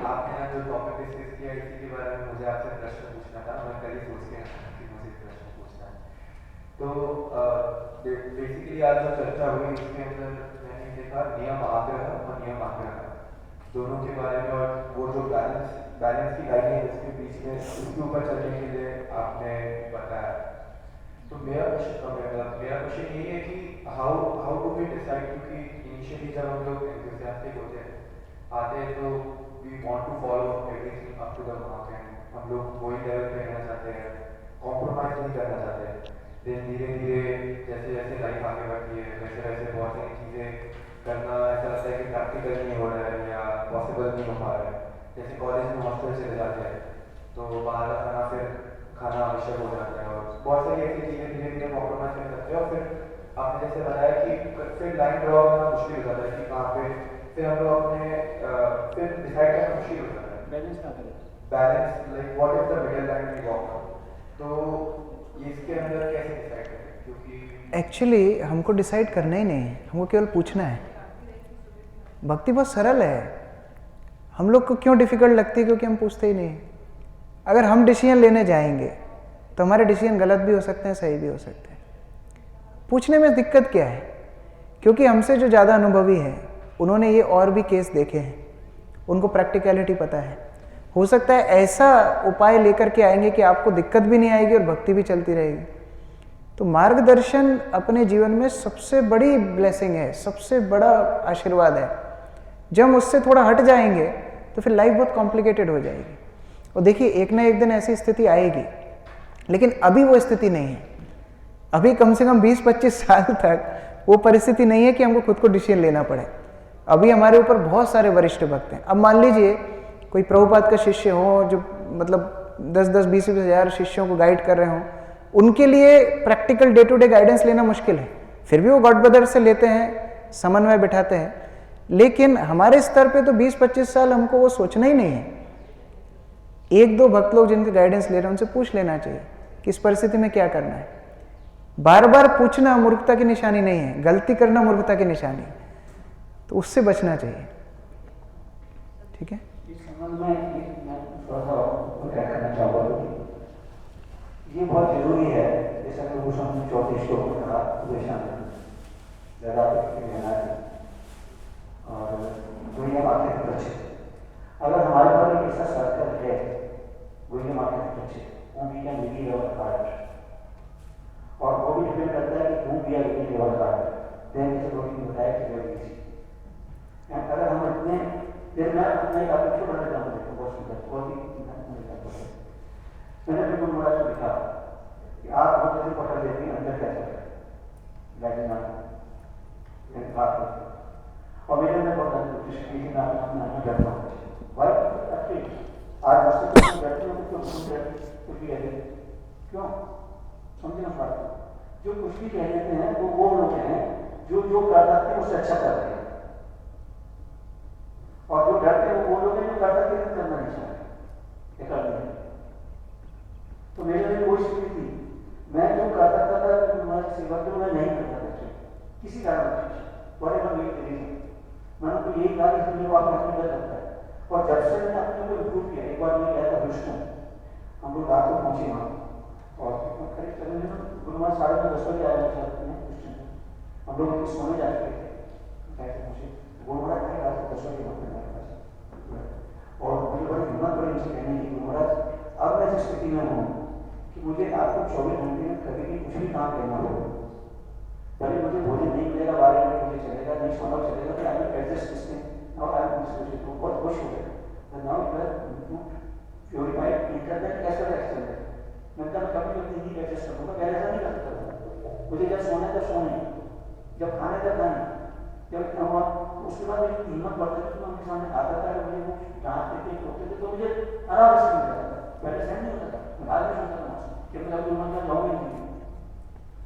आपने जो टॉपिक डिस्कस किया इसी के बारे में मुझे आपसे प्रश्न पूछना था। मैं कल ही सोच के आया कि मुझे प्रश्न पूछना है। तो बेसिकली आज जो चर्चा हुई इसके अंदर मैंने देखा नियम आग्रह और नियम आग्रह दोनों के बारे में, और वो जो बैलेंस की लाइन है उसके बीच में, उसके ऊपर चलने के लिए आपने बताया। तो मेरा क्वेश्चन यही है कि हाउ डू वी डिसाइड, क्योंकि इनिशियली जब हम लोग एंथुसियास्टिक होते हैं, आते हैं तो we want to follow everything up to the mark and हम लोग वही लेवल पे रहना चाहते हैं, कॉम्प्रोमाइज नहीं करना चाहते। देन धीरे धीरे जैसे जैसे लाइफ आगे बढ़ती है वैसे वैसे बहुत सारी चीज़ें करना ऐसा लगता है कि प्रैक्टिकल नहीं हो रहा है या पॉसिबल नहीं हो पा रहा है। जैसे कॉलेज में हॉस्टल चले जाते हैं तो बाहर का खाना फिर खाना आवश्यक हो जाता है, और बहुत सारी ऐसी चीज़ें धीरे धीरे कॉम्प्रोमाइज कर सकते हैं। और फिर आपने जैसे बताया कि फिर लाइन ड्रॉ करना मुश्किल हो जाता है कि कहाँ पे फिर हम लोग अपने फिर डिसाइड करना मुश्किल हो जाता है, बैलेंस ना करें, balance like what is the middle line we walk. तो इसके अंदर कैसे डिसाइड करें, क्योंकि एक्चुअली हमको डिसाइड करना ही नहीं है, हमको केवल पूछना है। भक्ति बहुत सरल है, हम लोग को क्यों डिफिकल्ट लगती है? क्योंकि हम पूछते ही नहीं। अगर हम डिसीजन लेने जाएंगे तो हमारे डिसीजन गलत भी हो सकते हैं, सही भी हो सकते हैं। पूछने में दिक्कत क्या है? क्योंकि हमसे जो ज़्यादा अनुभवी हैं उन्होंने ये और भी केस देखे हैं, उनको प्रैक्टिकलिटी पता है। हो सकता है ऐसा उपाय लेकर के आएंगे कि आपको दिक्कत भी नहीं आएगी और भक्ति भी चलती रहेगी। तो मार्गदर्शन अपने जीवन में सबसे बड़ी ब्लेसिंग है, सबसे बड़ा आशीर्वाद है। जब हम उससे थोड़ा हट जाएंगे तो फिर लाइफ बहुत कॉम्प्लिकेटेड हो जाएगी। और देखिए एक ना एक दिन ऐसी स्थिति आएगी, लेकिन अभी वो स्थिति नहीं है। अभी कम से कम 20-25 साल तक वो परिस्थिति नहीं है कि हमको खुद को डिसीजन लेना पड़े। अभी हमारे ऊपर बहुत सारे वरिष्ठ भक्त हैं। अब मान लीजिए कोई प्रभुपाद का शिष्य हो जो मतलब 10-10, 20-20 हज़ार शिष्यों को गाइड कर रहे हों, उनके लिए practical day to day guidance लेना मुश्किल है। फिर भी वो गॉड ब्रदर से लेते हैं, समन्वय बिठाते हैं। लेकिन हमारे स्तर पे तो 20-25 साल हमको वो सोचना ही नहीं है। 1-2 भक्त लोग जिनके गाइडेंस ले रहे हैं उनसे पूछ लेना चाहिए कि इस परिस्थिति में क्या करना है। बार बार पूछना मूर्खता की निशानी नहीं है, गलती करना मूर्खता की निशानी है, तो उससे बचना चाहिए। ठीक है, ये बहुत जरूरी है। जैसा कि भूषण ने चौथे श्लोक में कहा, और दुनिया बातें कुछ। अगर हमारे पास एक ऐसा सर्कल है, William Martin Pritchett, whom we can believe our heart. और वो भी डिपेंड करता है कि whom we are believing our heart. Then इसे प्रोटीन बताया कि very easy. अगर हम इतने फिर मैं अपना एक आपको छोटा सा एग्जाम्पल देता हूँ, बहुत सुंदर, बहुत ही एग्जाम्पल है। मैंने अपने गुरु महाराज को लिखा कि आप बहुत जल्दी पकड़ लेती हैं अंदर क्या चल रहा है, और मेरे अंदर बहुत ज्यादा कोशिश की कि मैं अपना डरता हूँ। भाई आज मुझसे कुछ डरते हो तो कुछ भी कहते हैं, क्यों? समझे ना बात? जो कुछ भी कह देते हैं वो लोग हैं जो कर सकते हैं उससे अच्छा कर रहे हैं, और जो डरते हैं वो लोग हैं जो कर सकते हैं करना नहीं चाहते, कर रहे हैं। तो मेरे लिए कोई स्थिति थी, मैं जो कर सकता था तुम्हारी सेवा तो मैं नहीं करता था किसी कारण से, मैंने तो यही कहा कि मुझे आप अपने डर लगता है। और जब से मैंने अपने को इम्प्रूव किया, एक बार मैं गया था विष्णु, हम लोग रात को पहुंचे वहाँ, और करीब चले गुरु महाराज 10:30 बजे आए विष्णु, हम लोग सोने जा चुके थे, कैसे पहुंचे गुरु महाराज आए रात को 10 बजे हमारे पास, और मुझे बड़ी हिम्मत पड़ी उनसे कहने की, गुरु महाराज अब मैं जिस स्थिति में हूँ कि मुझे आपको 24 घंटे में कभी भी कुछ भी काम करना हो, भले मुझे भोजन नहीं मिलेगा, 12 घंटे मुझे चलेगा, नहीं सोना चलेगा, तो I will adjust this thing, now I am तो बहुत खुश हो गया। तो now you are purified internet कैसे एक्सटेंड, मैं कभी नहीं एडजस्ट करूँगा, पहले ऐसा नहीं कर सकता। मुझे जब सोना है तब सोने, जब खाने तब खाने, जब इतना हुआ उसके बाद मेरी हिम्मत बढ़ती थी, तो उनके सामने आता था, मुझे वो डांटते थे, टोकते थे, तो मुझे आराम से मिल जाता था, पहले सहन नहीं होता था, बाद में सोचता था कि मैं कभी उम्र में जाऊँगी नहीं।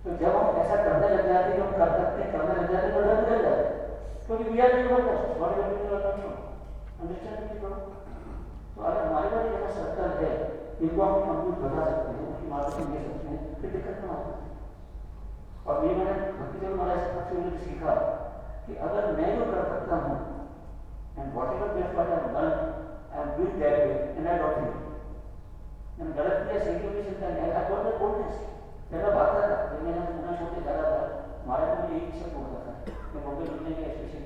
तो जब हम ऐसा करने लग जाते हैं, हम कर सकते हैं, करने लग जाते हैं, तो डर निकल जाता है, क्योंकि we are doing work, body building का काम अंडरस्टैंड करो। तो अगर हमारे पास ऐसा सर्कल है, इनको हम कंप्लीट बता सकते हैं, उसकी माध्यम से ले सकते हैं, फिर दिक्कत ना आती। और ये मैंने भक्ति जब महाराज से सीखा कि अगर मैं जो कर सकता हूँ, and what ever best I have done, I am doing that way, and I don't think मैंने गलत किया, सही किया, चिंता नहीं, आई गॉट दैट बोल्डनेस। पहला बात था जब मैंने पुणे छोटे जा रहा था, हमारे को मुझे एक विषय बोलता था, मैं बॉम्बे मिलने के स्पेशल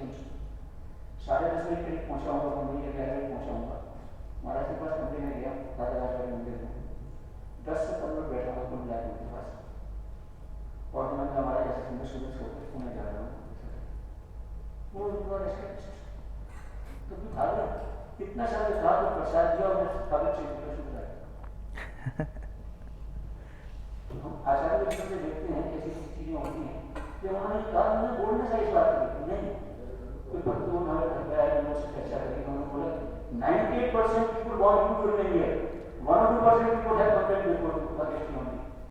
10:30 बजे करीब पहुँचाऊँगा, बॉम्बे के 11 बजे पहुँचाऊँगा। महाराज के पास मंदिर में गया, राजा राजवाड़ी मंदिर में 10 से 15 मिनट बैठा हुआ, तुम जाए उनके पास, और मैंने कहा महाराज ऐसे सुंदर सुंदर छोटे पुणे जा रहा हूँ, वो तो तू भाग रहा इतना सारा कहा तो प्रसाद दिया और कागज चेंज करना शुरू किया। हम आचार्य के से देखते हैं कैसी चीजें होती हैं, जब उन्होंने कहा उन्होंने बोलने से इस बात की नहीं, कोई भक्त को हमारे घर पे आया, उन्होंने चर्चा करी, उन्होंने बोला 98% people want you to remain here, 1 or 2% people have complained before against you.